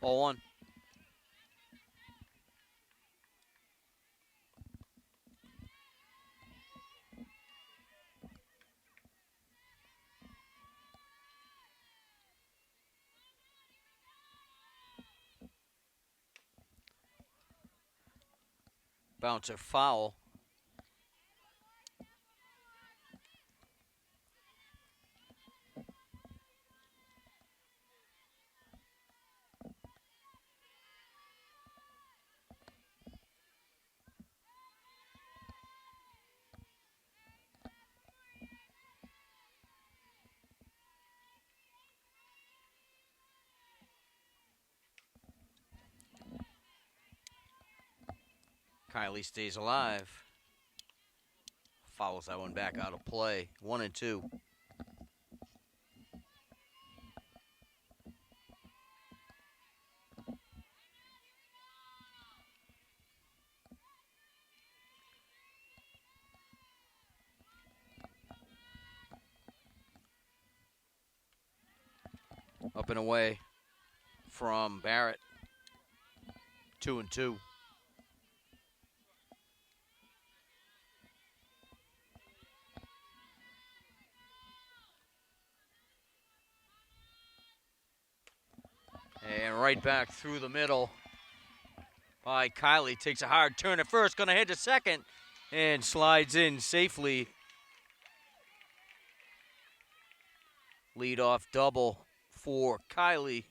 0-1. Bouncer foul. Kylie stays alive. Fouls that one back out of play. 1-2. Up and away from Barrett. 2-2. And right back through the middle by Kylie. Takes a hard turn at first, gonna head to second, and slides in safely. Leadoff double for Kylie.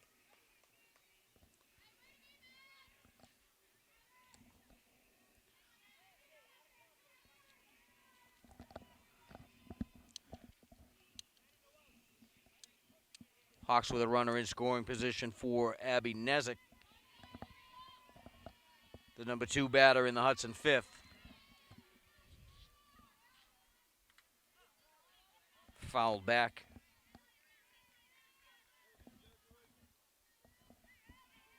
Hawks with a runner in scoring position for Abby Nezik, the number 2 batter in the Hudson fifth. Fouled back.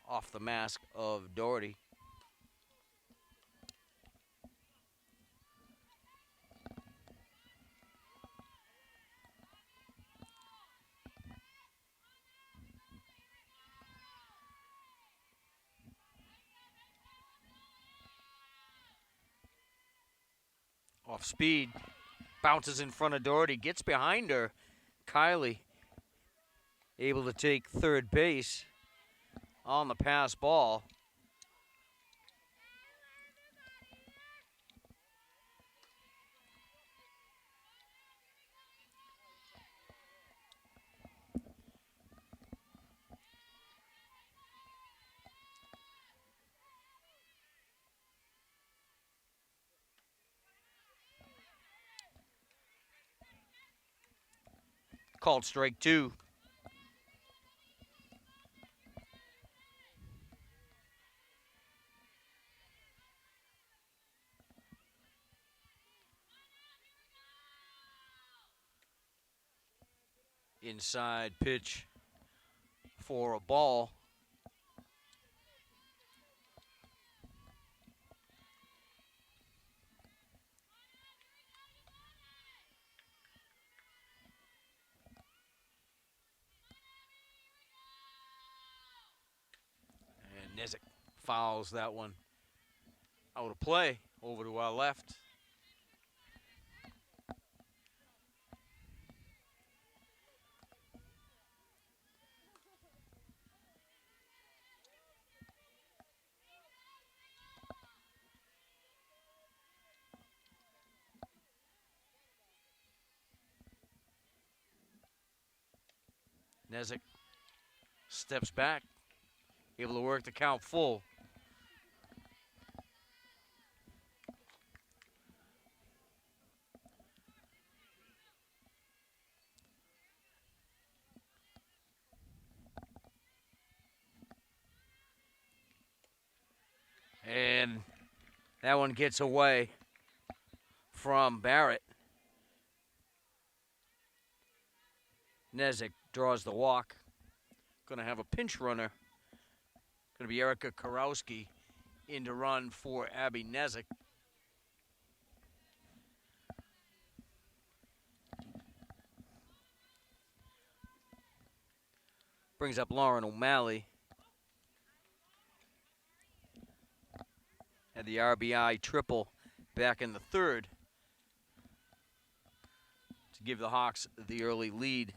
Off the mask of Doherty. Off speed, bounces in front of Doherty, gets behind her. Kylie able to take third base on the pass ball. Called strike 2. Inside pitch for a ball. And Nezik fouls that one out of play over to our left. Nezik steps back, able to work the count full. And that one gets away from Barrett. Nezik draws the walk. Going to have a pinch runner. Going to be Erica Karowski in to run for Abby Nezik. Brings up Lauren O'Malley. Had the RBI triple back in the third to give the Hawks the early lead.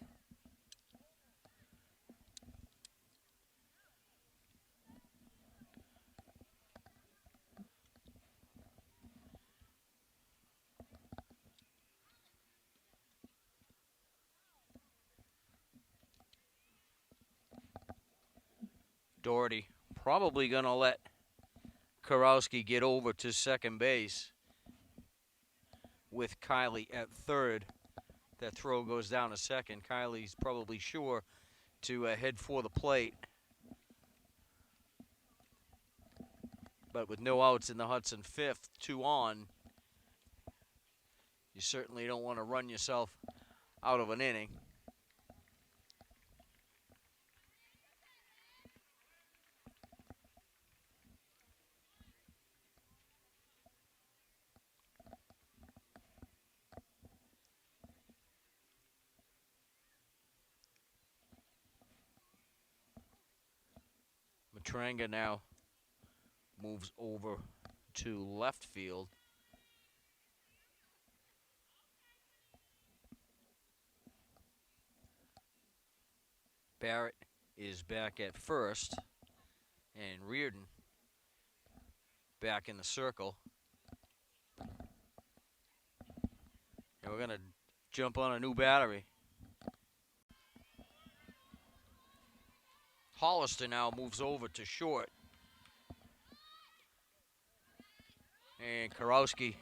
Doherty probably going to let Karowski get over to second base with Kiley at third. That throw goes down to second. Kiley's probably sure to head for the plate. But with no outs in the Hudson fifth, 2 on, you certainly don't want to run yourself out of an inning. Matranga now moves over to left field. Barrett is back at first, and Reardon back in the circle. And we're going to jump on a new battery. Hollister now moves over to short. And Karowski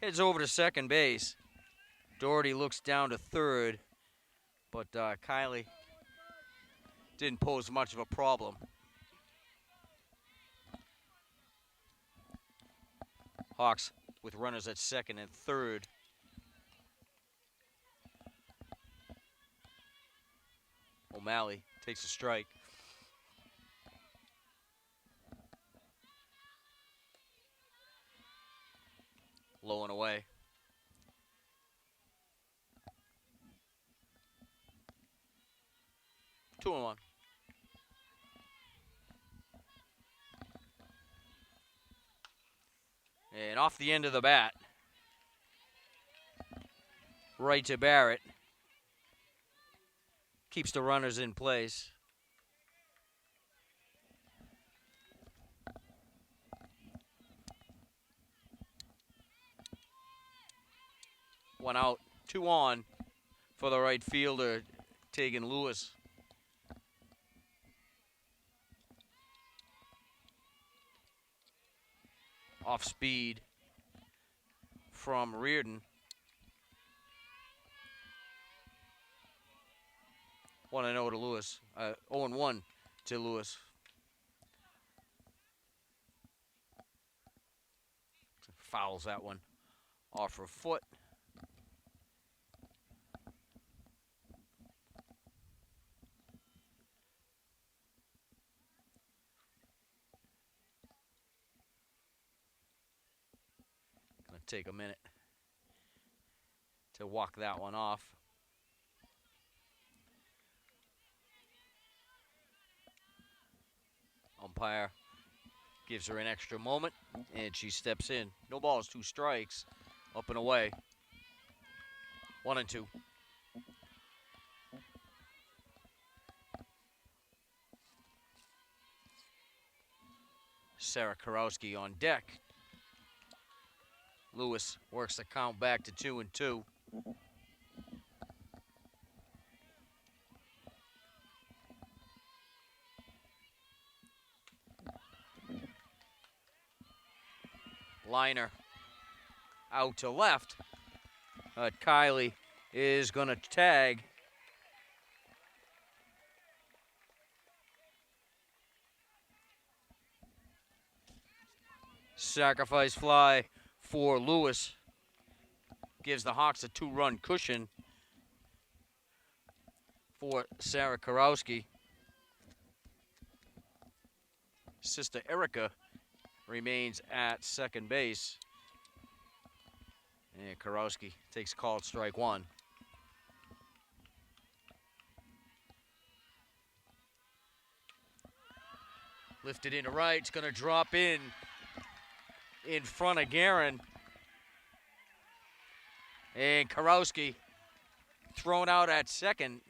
heads over to second base. Doherty looks down to third, but Kiley didn't pose much of a problem. Hawks with runners at second and third. O'Malley takes a strike. Low and away. Two and one. And off the end of the bat. Right to Barrett. Keeps the runners in place. One out, 2 on for the right fielder, Tegan Lewis. Off speed from Reardon. 1-0 to Lewis. 0-1 to Lewis. Fouls that one off her foot. Gonna take a minute to walk that one off. Umpire gives her an extra moment, and she steps in. No balls, 2 strikes, up and away. 1-2. Sarah Karowski on deck. Lewis works the count back to 2-2. Liner out to left. Kiley is going to tag. Sacrifice fly for Lewis. Gives the Hawks a 2-run cushion for Sarah Karowski. Sister Erica remains at second base. And Karowski takes called strike 1. Lifted into right, it's going to drop in in front of Guerin. And Karowski thrown out at second.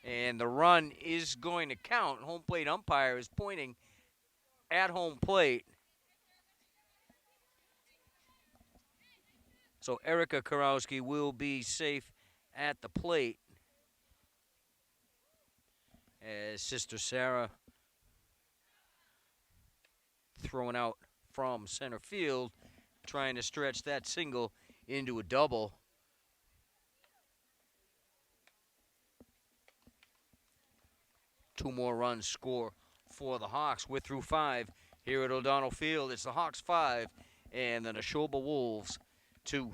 And the run is going to count. Home plate umpire is pointing at home plate. So Erica Karowski will be safe at the plate as Sister Sarah throwing out from center field, trying to stretch that single into a double. Two more runs score for the Hawks. We're through 5 here at O'Donnell Field. It's the Hawks 5 and the Nashoba Wolves 2.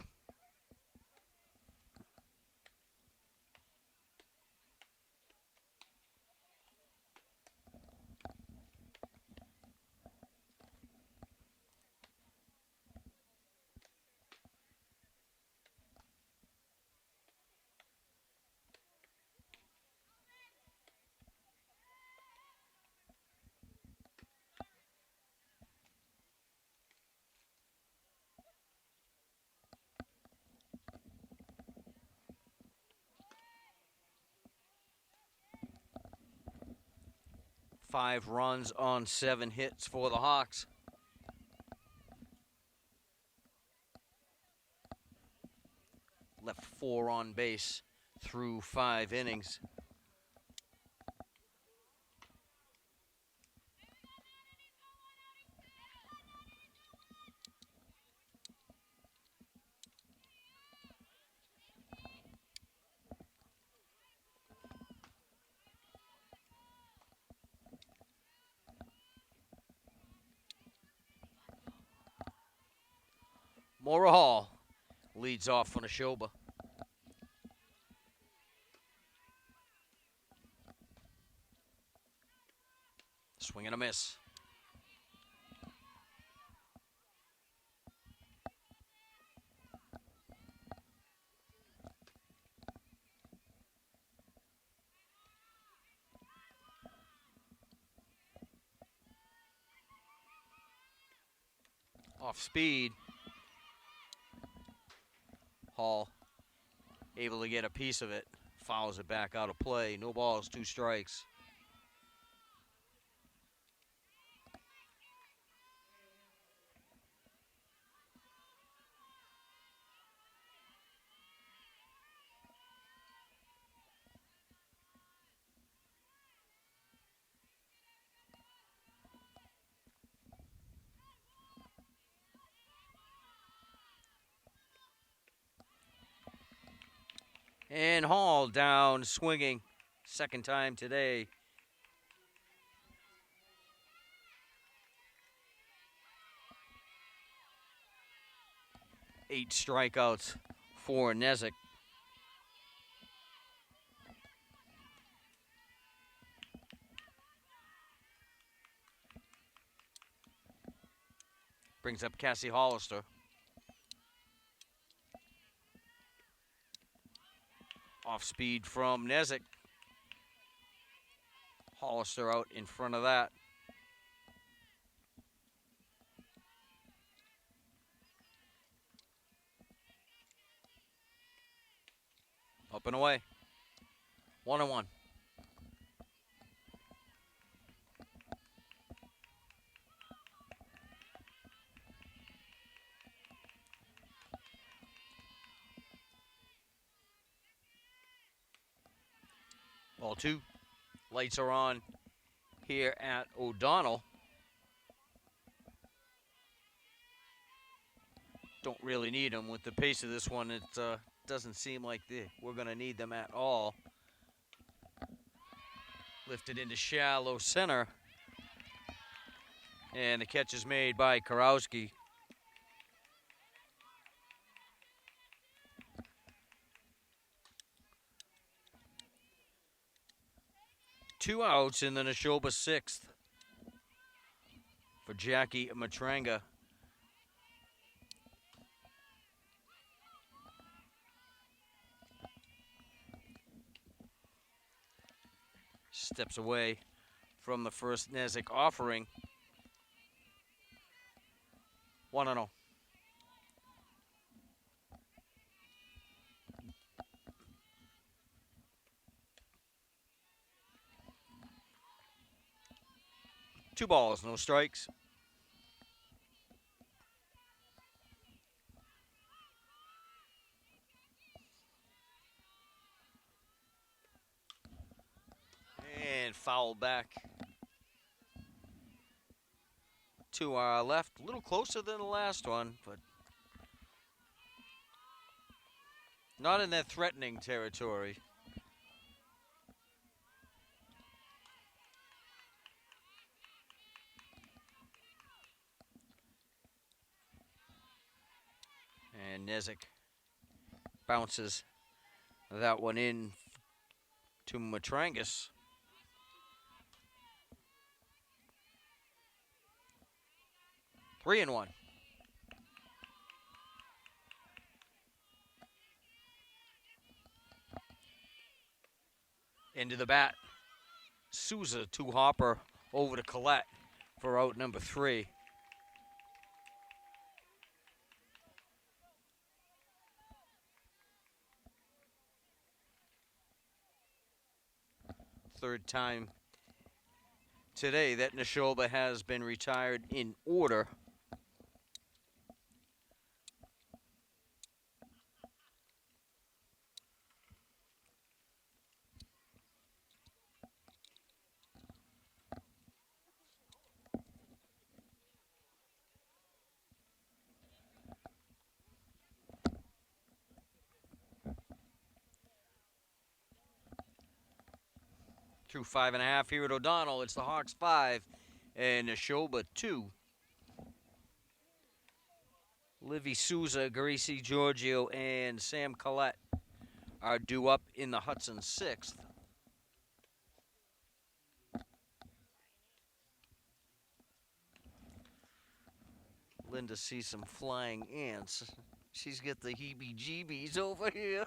Five runs on 7 hits for the Hawks. Left 4 on base through 5 innings. Maura Hall leads off for Nashoba. Swing and a miss. Off speed. Hall able to get a piece of it. Fouls it back out of play. No balls, 2 strikes. And Hall down swinging. Second time today. Eight strikeouts for Nezik. Brings up Cassie Hollister. Off speed from Nezik. Hollister out in front of that. Up and away. 1-1. Ball 2. Lights are on here at O'Donnell. Don't really need them with the pace of this one. It doesn't seem like we're going to need them at all. Lifted into shallow center. And the catch is made by Karowski. Two outs in the Nashoba 6th for Jackie Matranga. Steps away from the first Nezik offering. 1-0. Two balls, no strikes. And foul back to our left. A little closer than the last one, but not in that threatening territory. And Nezik bounces that one in to Matrangas. Three and one. Into the bat. Souza to Hopper over to Collette for out number 3. Third time today that Nashoba has been retired in order. Through 5.5 here at O'Donnell. It's the Hawks 5 and Nashoba 2. Livy Souza, Gracie Giorgio, and Sam Collette are due up in the Hudson 6th. Linda sees some flying ants. She's got the heebie-jeebies over here.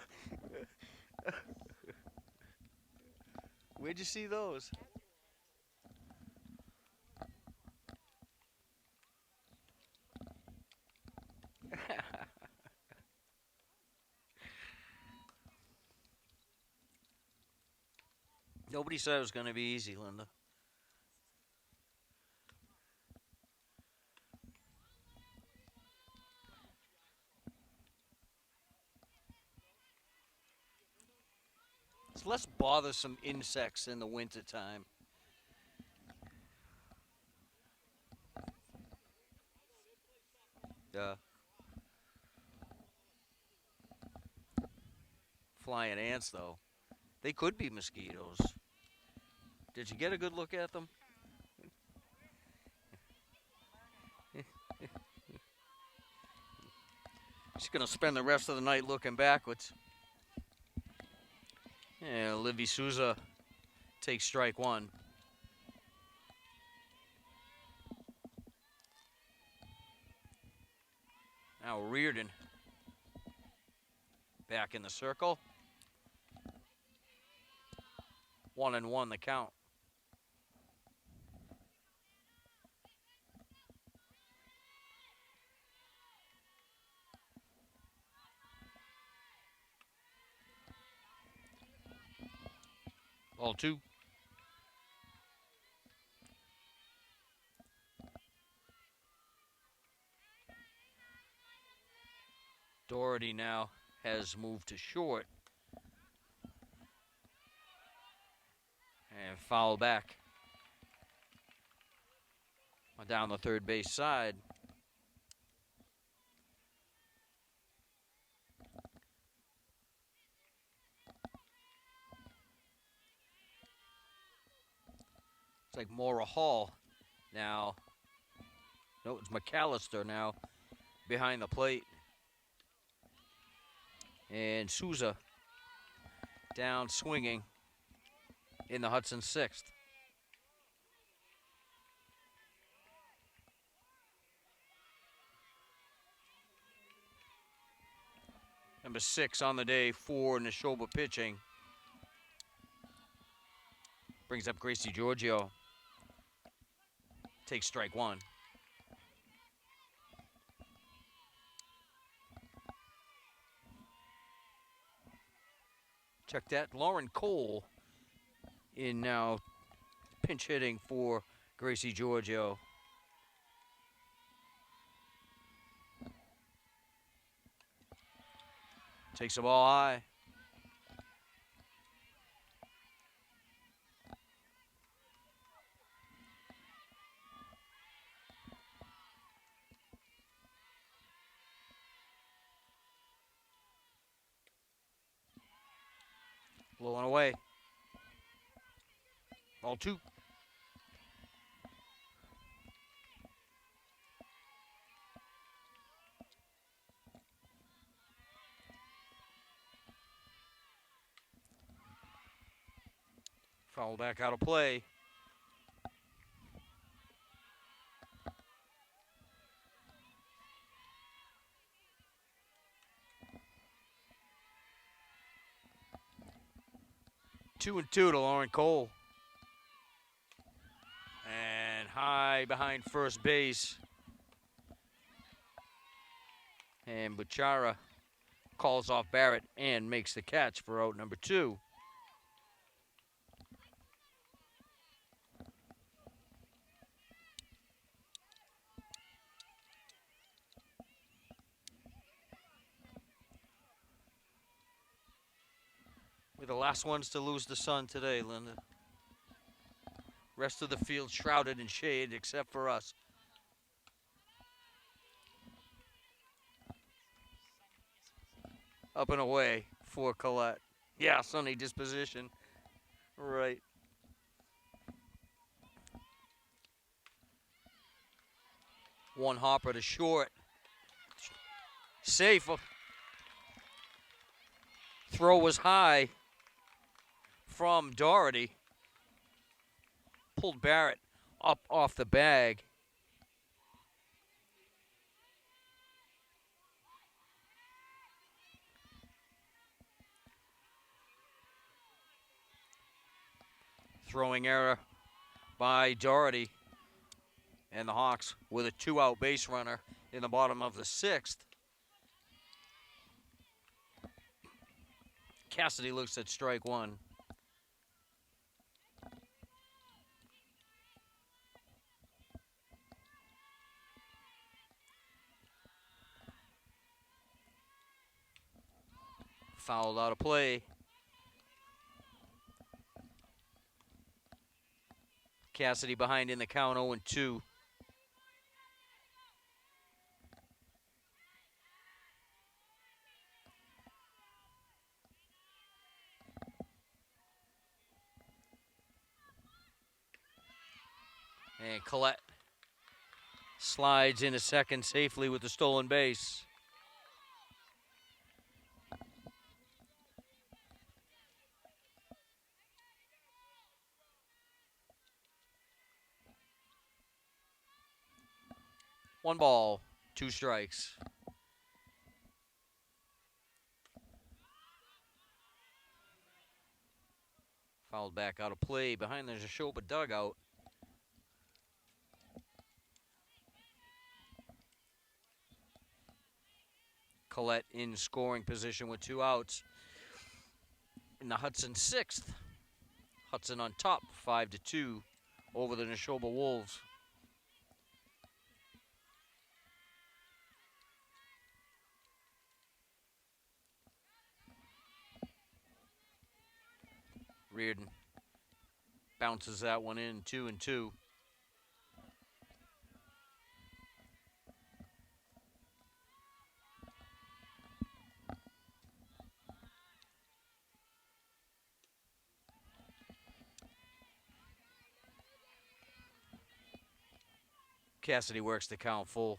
Where'd you see those? Nobody said it was going to be easy, Linda. It's less bothersome insects in the wintertime. Yeah. Flying ants, though. They could be mosquitoes. Did you get a good look at them? She's going to spend the rest of the night looking backwards. Yeah, Livy Souza takes strike 1. Now Reardon back in the circle. 1-1 the count. Ball 2. Doherty now has moved to short. And foul back down the third base side. It's like Mora Hall now. No, it's McAllister now behind the plate. And Souza down swinging in the Hudson 6th. Number 6 on the day for Nashoba pitching. Brings up Gracie Giorgio. Takes strike 1. Check that. Lauren Cole in now pinch hitting for Gracie Giorgio. Takes the ball high. Blowing away. Ball 2. Foul back out of play. Two and 2 to Lauren Cole. And high behind first base. And Bachara calls off Barrett and makes the catch for out number 2. We're the last ones to lose the sun today, Linda. Rest of the field shrouded in shade except for us. Up and away for Colette. Yeah, sunny disposition. Right. One hopper to short. Safe. Throw was high from Doherty. Pulled Barrett up off the bag. Throwing error by Doherty. And the Hawks with a 2-out base runner in the bottom of the 6th. Cassidy looks at strike 1. Fouled out of play. Cassidy behind in the count, 0-2. And Collette slides into second safely with the stolen base. One ball, 2 strikes. Fouled back out of play behind the Nashoba dugout. Collette in scoring position with 2 outs. In the Hudson 6th. Hudson on top, 5-2 over the Nashoba Wolves. Reardon bounces that one in, 2-2. Cassidy works the count full.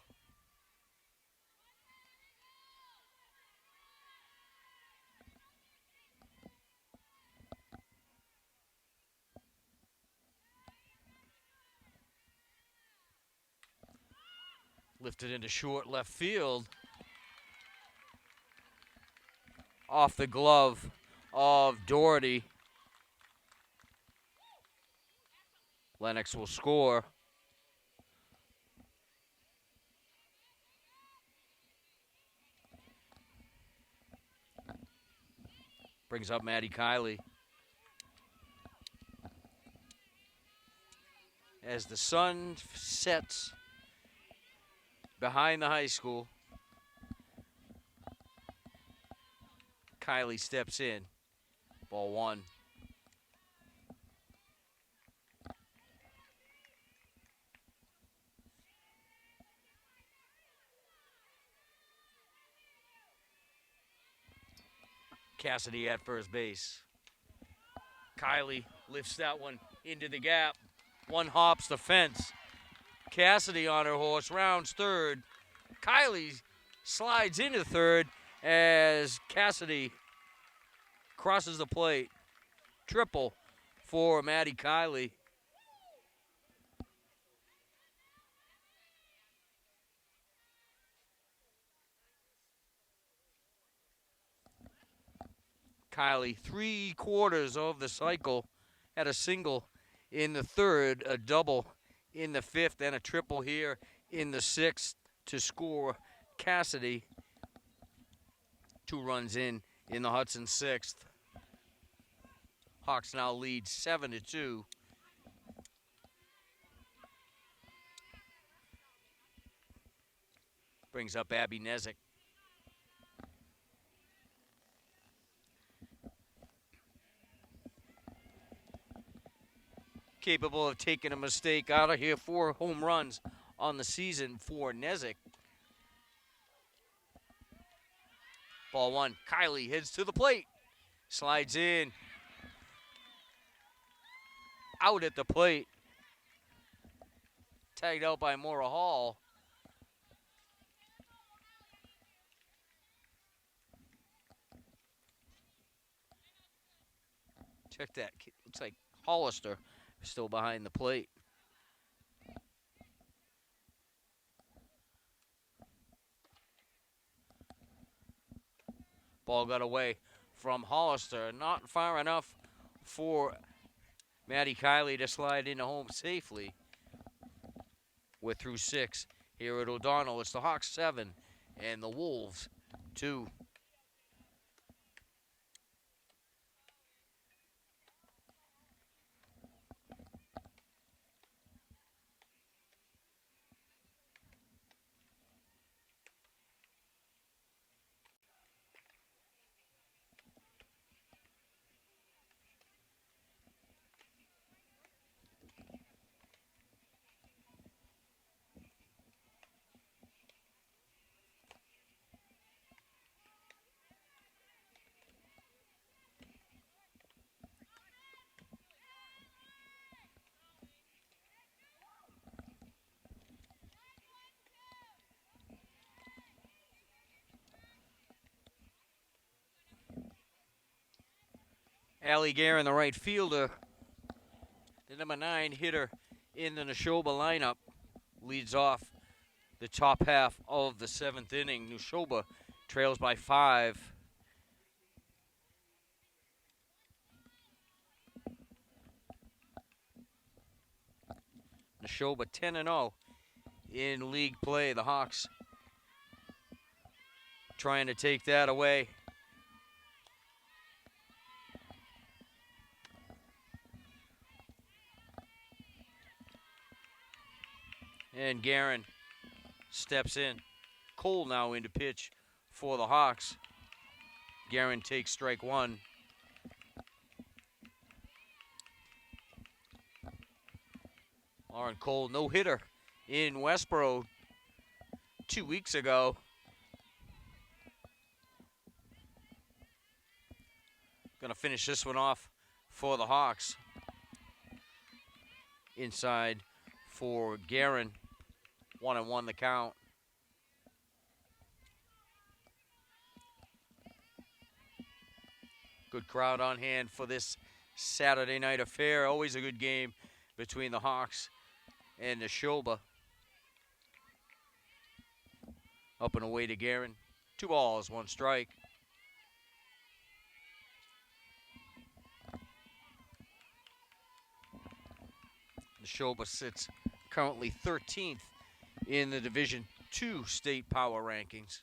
Lifted into short left field. Off the glove of Doherty. Lennox will score. Brings up Maddie Kiley. As the sun sets behind the high school, Kiley steps in. Ball one. Cassidy at first base. Kiley lifts that one into the gap. One hops the fence. Cassidy on her horse, rounds third. Kiley slides into third as Cassidy crosses the plate. Triple for Maddie Kiley. Kiley, 3/4 of the cycle, had a single in the third, a double in the fifth, and a triple here in the sixth to score Cassidy. 2 runs in the Hudson sixth. Hawks now lead 7-2. Brings up Abby Nezik. Capable of taking a mistake out of here. 4 home runs on the season for Nezik. Ball one. Kiley heads to the plate. Slides in. Out at the plate. Tagged out by Maura Hall. Check that. Looks like Hollister still behind the plate. Ball got away from Hollister. Not far enough for Maddie Kiley to slide into home safely. We're through 6 here at O'Donnell. It's the Hawks 7 and the Wolves 2. Allie Guerin, the right fielder, the number 9 hitter in the Nashoba lineup, leads off the top half of the 7th inning. Nashoba trails by 5. Nashoba 10-0 in league play. The Hawks trying to take that away. And Guerin steps in. Cole now into pitch for the Hawks. Guerin takes strike 1. Lauren Cole, no hitter in Westboro 2 weeks ago. Gonna finish this one off for the Hawks. Inside for Guerin. 1-1 the count. Good crowd on hand for this Saturday night affair. Always a good game between the Hawks and Nashoba. Up and away to Guerin. 2 balls, 1 strike. Nashoba sits currently 13th in the Division II state power rankings.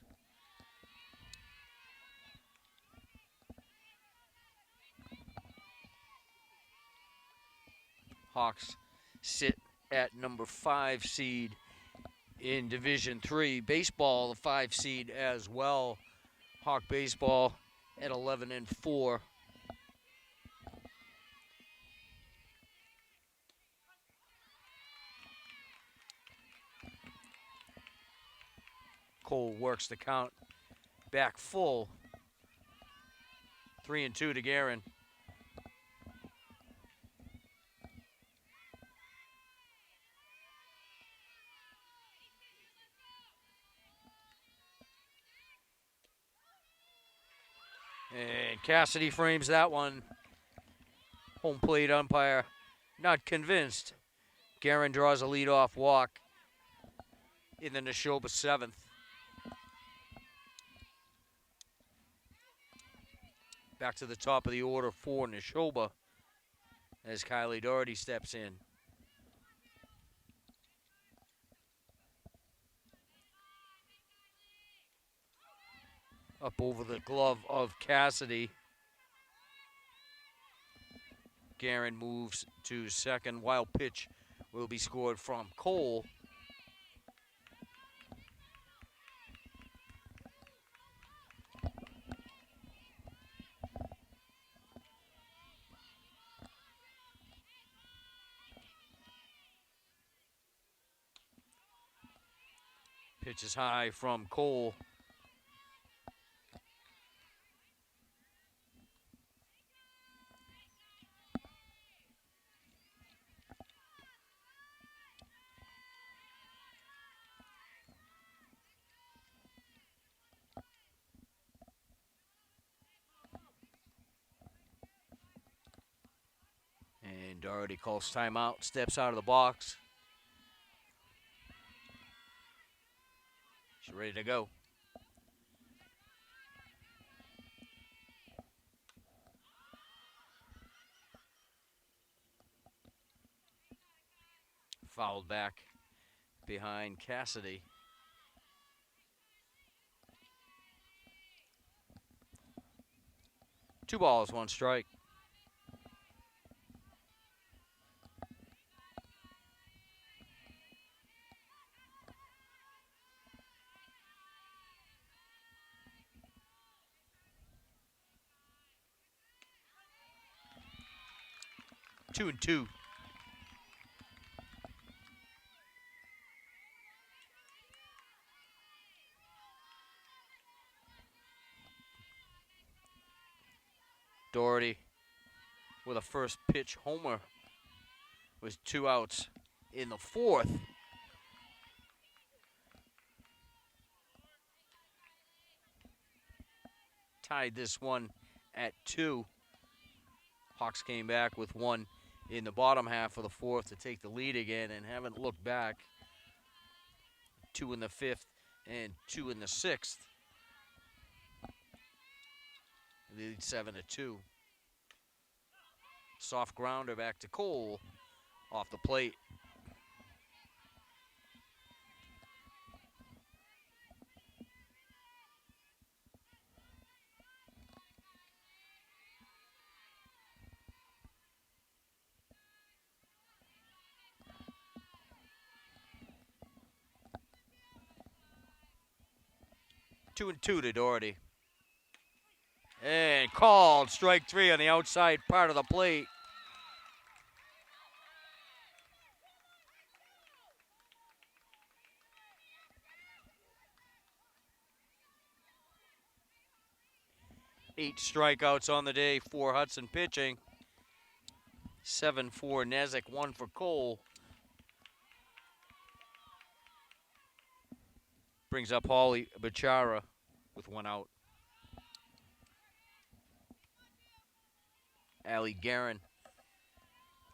Hawks sit at number 5 seed in Division 3. Baseball, the 5 seed as well. Hawk baseball at 11-4. Cole works the count back full. 3-2 to Guerin. And Cassidy frames that one. Home plate umpire not convinced. Guerin draws a leadoff walk in the Nashoba 7th. Back to the top of the order for Nashoba as Kylie Doherty steps in. Up over the glove of Cassidy. Guerin moves to second. Wild pitch will be scored from Cole. Pitch is high from Cole. And Doherty calls timeout, steps out of the box. She's ready to go. Fouled back behind Cassidy. Two balls, one strike. Two and two. Doherty with a first pitch homer was 2 outs in the 4th. Tied this one at 2. Hawks came back with 1 in the bottom half of the 4th to take the lead again and haven't looked back. 2 in the 5th and 2 in the 6th. Lead 7-2. Soft grounder back to Cole off the plate. Two and two to Doherty. And called strike 3 on the outside part of the plate. Eight strikeouts on the day for Hudson pitching. 7 for Nezik, 1 for Cole. Brings up Holly Bachara with 1 out. Allie Guerin,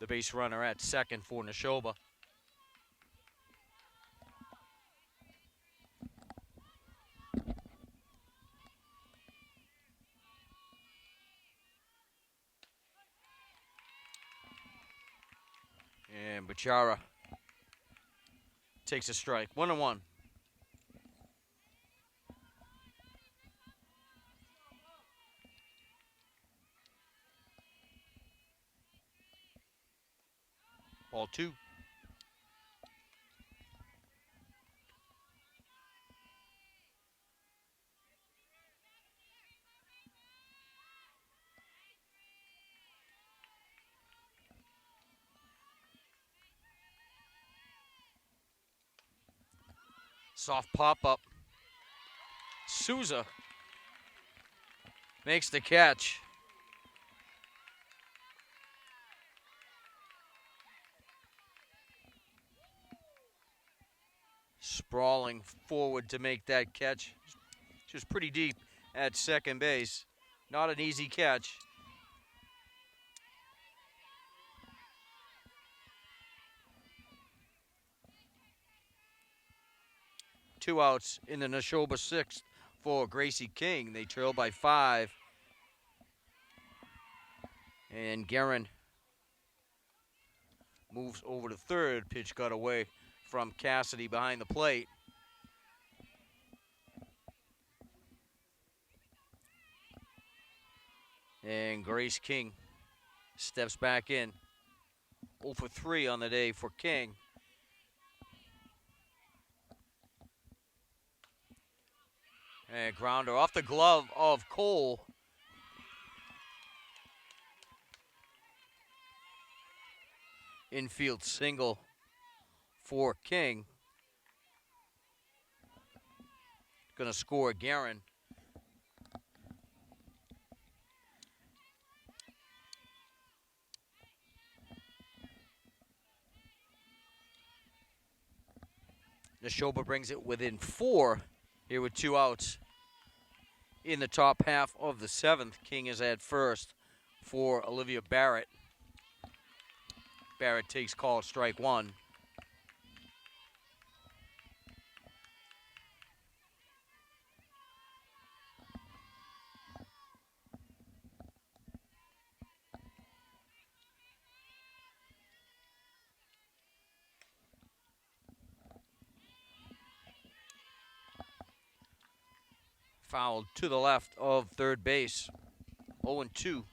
the base runner at second for Nashoba. And Bachara takes a strike. 1-1. Ball 2. Soft pop-up. Souza makes the catch. Sprawling forward to make that catch. She was pretty deep at second base. Not an easy catch. Two outs in the Nashoba sixth for Gracie King. They trail by 5. And Guerin moves over to third. Pitch got away from Cassidy behind the plate. And Grace King steps back in. 0 for 3 on the day for King. And grounder off the glove of Cole. Infield single for King. Gonna score Guerin. Nashoba brings it within 4 here with 2 outs. In the top half of the 7th, King is at first for Olivia Barrett. Barrett takes call, strike 1. Fouled to the left of third base. 0-2.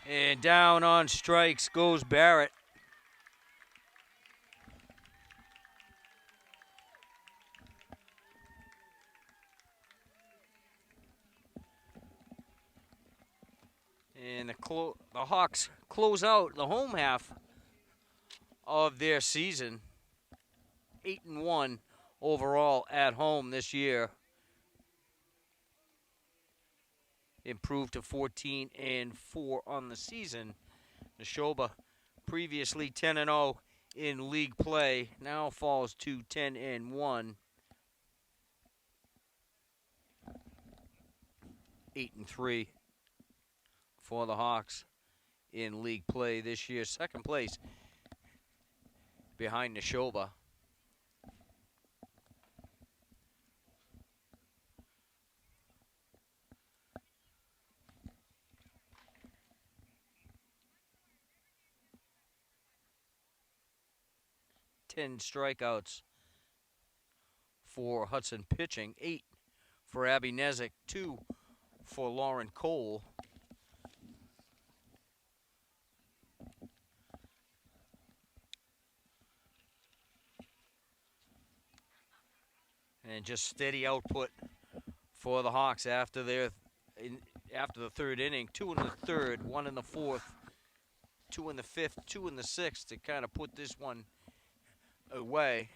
And down on strikes goes Barrett. And the Hawks close out the home half of their season. 8-1 overall at home this year. Improved to 14-4 on the season. Nashoba, previously 10-0 in league play, now falls to 10-1. 8-3 for the Hawks in league play this year. Second place behind Nashoba. Ten strikeouts for Hudson pitching, 8 for Abby Nezik, 2 for Lauren Cole. And just steady output for the Hawks after the third inning. 2 in the third, 1 in the fourth, 2 in the fifth, 2 in the sixth to kind of put this one away.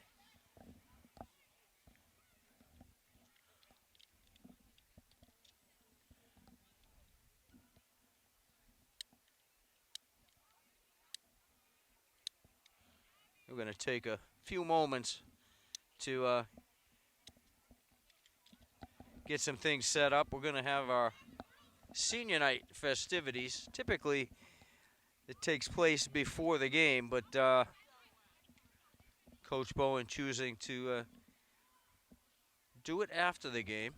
We're going to take a few moments to get some things set up. We're going to have our senior night festivities. Typically, it takes place before the game, but Coach Bowen choosing to do it after the game.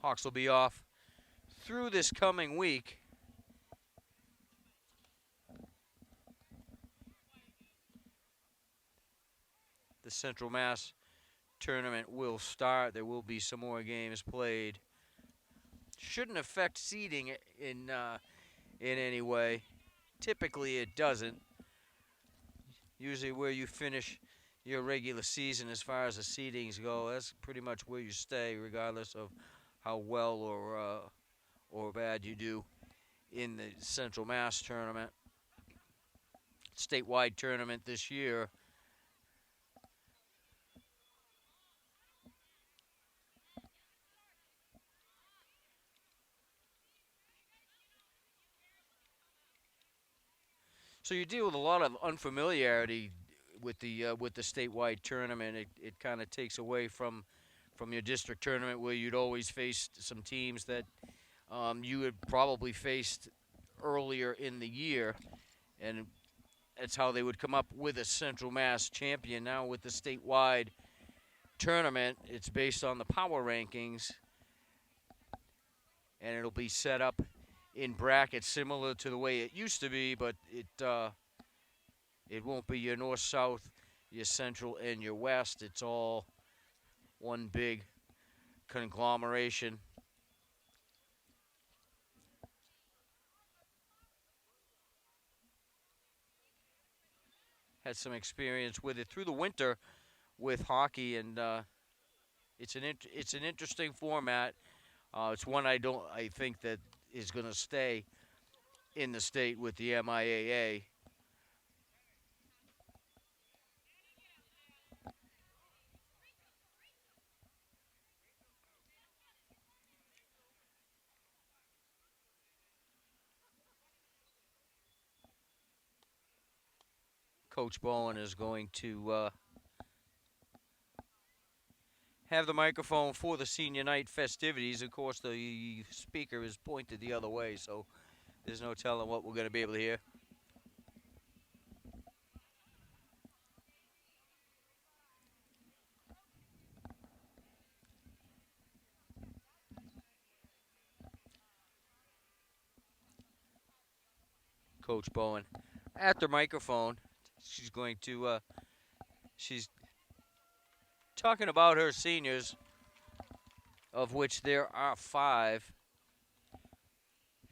Hawks will be off through this coming week. The Central Mass tournament will start. There will be some more games played. Shouldn't affect seeding in any way. Typically, it doesn't. Usually, where you finish your regular season, as far as the seedings go, that's pretty much where you stay, regardless of how well or bad you do in the Central Mass tournament. Statewide tournament this year. So you deal with a lot of unfamiliarity with the statewide tournament. It kind of takes away from your district tournament, where you'd always face some teams that you had probably faced earlier in the year, and that's how they would come up with a Central Mass champion. Now with the statewide tournament, it's based on the power rankings, and it'll be set up in brackets similar to the way it used to be, but it won't be your north, south, your central, and your west. It's all one big conglomeration. Had some experience with it through the winter with hockey, and it's an interesting format. It's one I think that is going to stay in the state with the MIAA. Coach Bowen is going to have the microphone for the senior night festivities. Of course, the speaker is pointed the other way, so there's no telling what we're going to be able to hear. Coach Bowen at the microphone. She's going to, she's talking about her seniors, of which there are 5.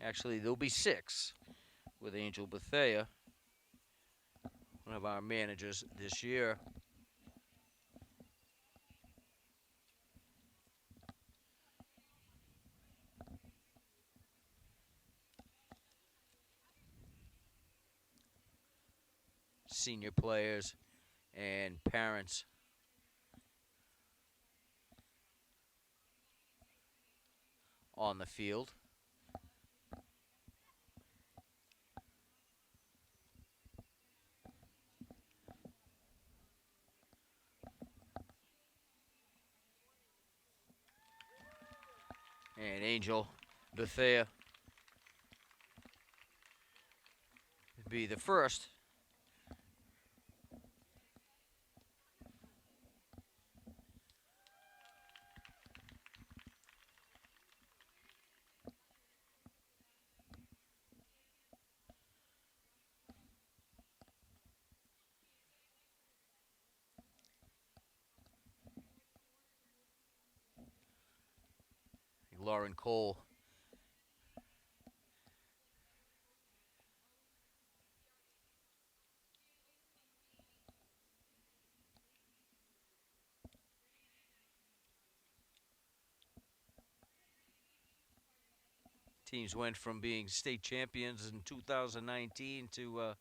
Actually, there'll be 6 with Angel Bethea, one of our managers this year. Senior players and parents on the field. And Angel Bethea would be the first. Lauren Cole. Teams went from being state champions in 2019 to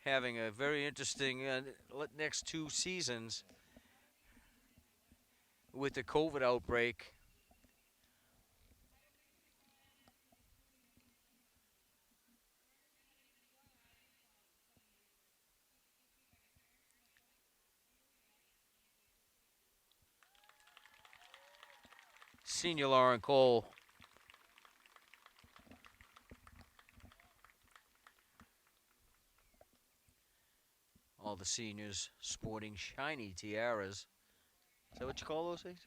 having a very interesting next 2 seasons with the COVID outbreak. Senior Lauren Cole. All the seniors sporting shiny tiaras. Is that what you call those things?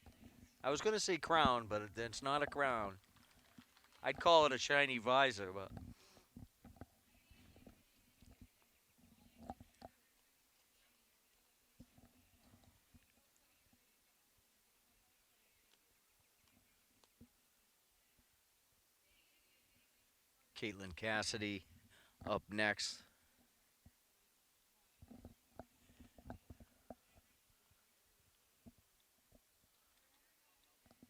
I was going to say crown, but it's not a crown. I'd call it a shiny visor, but Caitlyn Cassidy up next.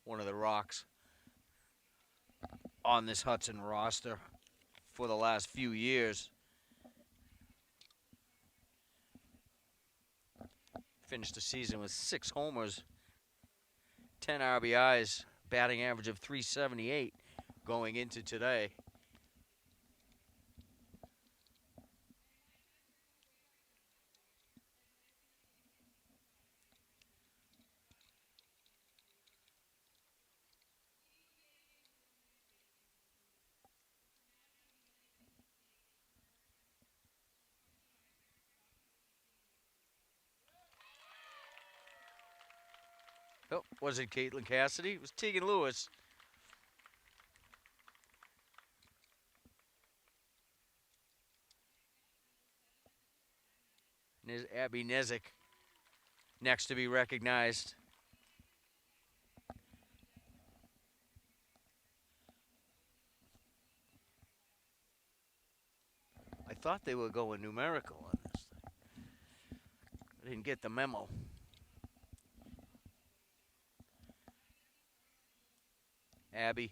One of the rocks on this Hudson roster for the last few years. Finished the season with 6 homers, 10 RBIs, batting average of .378 going into today. Oh, was it Caitlyn Cassidy? It was Tegan Lewis. Abby Nezik next to be recognized. I thought they were going numerical on this thing. I didn't get the memo. Abby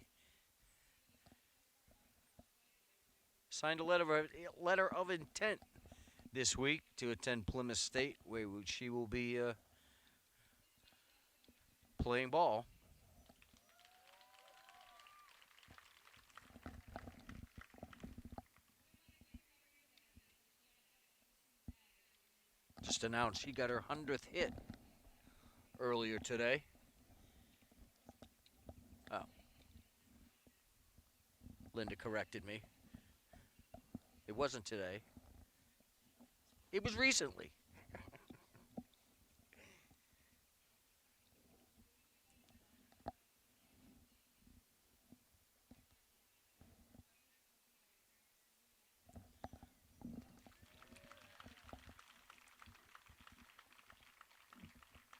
signed a letter of intent this week to attend Plymouth State, where she will be playing ball. Just announced she got her 100th hit earlier today. Oh. Linda corrected me. It wasn't today. It was recently.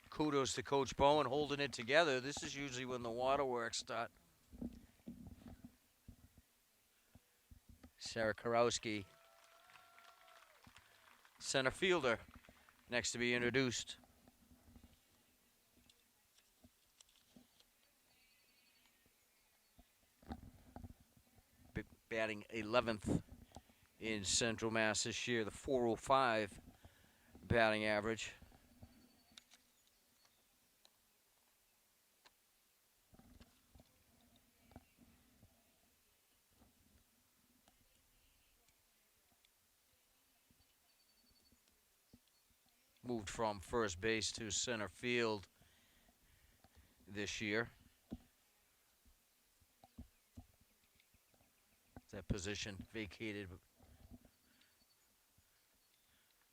Kudos to Coach Bowen holding it together. This is usually when the waterworks start. Sarah Karowski, center fielder, next to be introduced. Batting 11th in Central Mass this year, the .405 batting average. Moved from first base to center field this year. That position vacated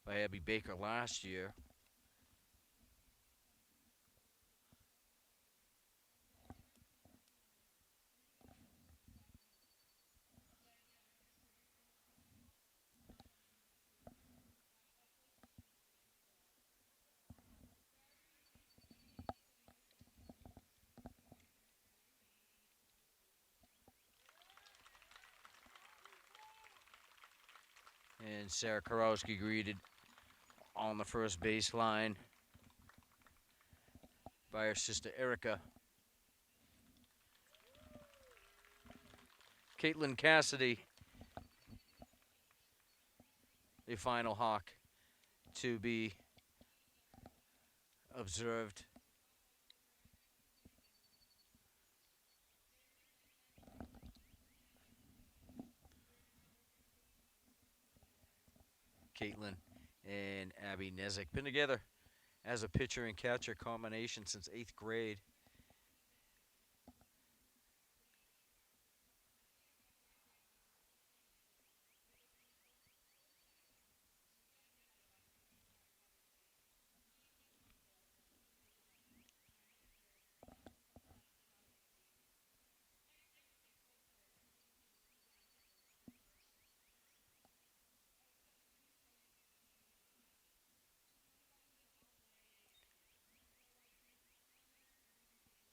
by Abby Baker last year. And Sarah Karowski greeted on the first baseline by her sister Erica. Caitlyn Cassidy, the final Hawk to be observed. Caitlyn and Abby Nezik been together as a pitcher and catcher combination since 8th grade.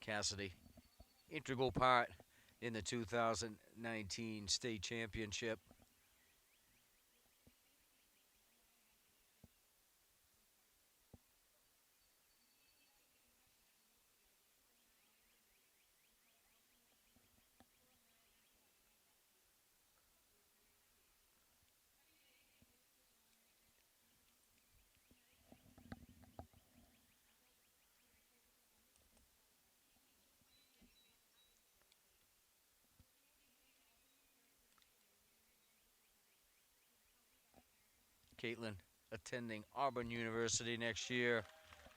Cassidy, integral part in the 2019 state championship. Caitlyn attending Auburn University next year,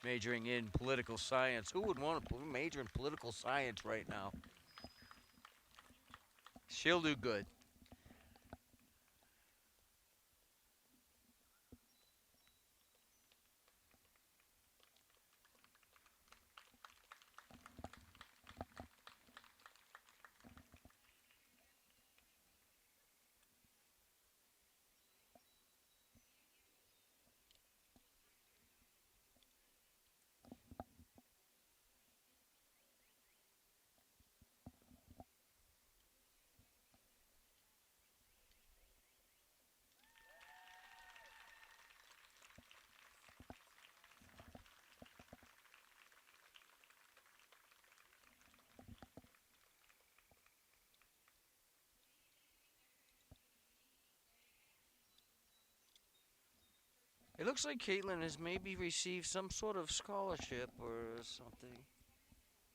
majoring in political science. Who would want to major in political science right now? She'll do good. It looks like Caitlyn has maybe received some sort of scholarship or something.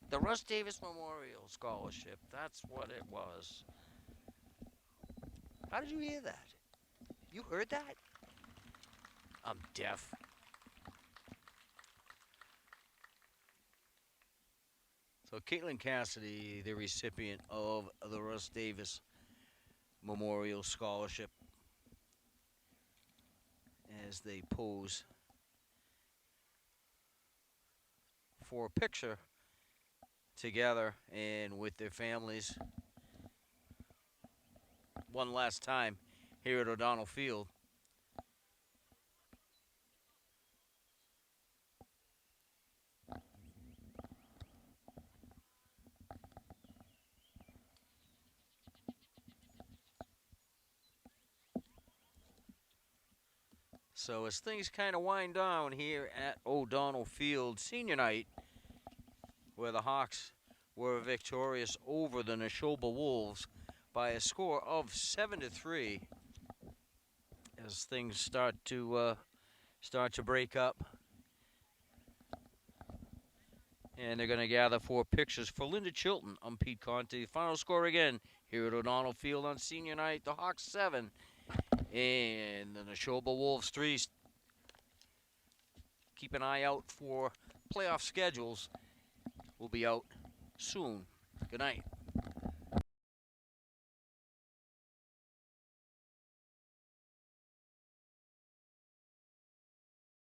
The Russ Davis Memorial Scholarship. That's what it was. How did you hear that? You heard that? I'm deaf. So Caitlyn Cassidy, the recipient of the Russ Davis Memorial Scholarship, as they pose for a picture together and with their families one last time here at O'Donnell Field. So as things kind of wind down here at O'Donnell Field senior night, where the Hawks were victorious over the Nashoba Wolves by a score of 7-3, as things start to break up, and they're going to gather for pictures for Linda Chilton. I'm Pete Conte. Final score again here at O'Donnell Field on senior night: the Hawks 7 and the Nashoba Wolves 3. Keep an eye out for playoff schedules. We'll be out soon. Good night.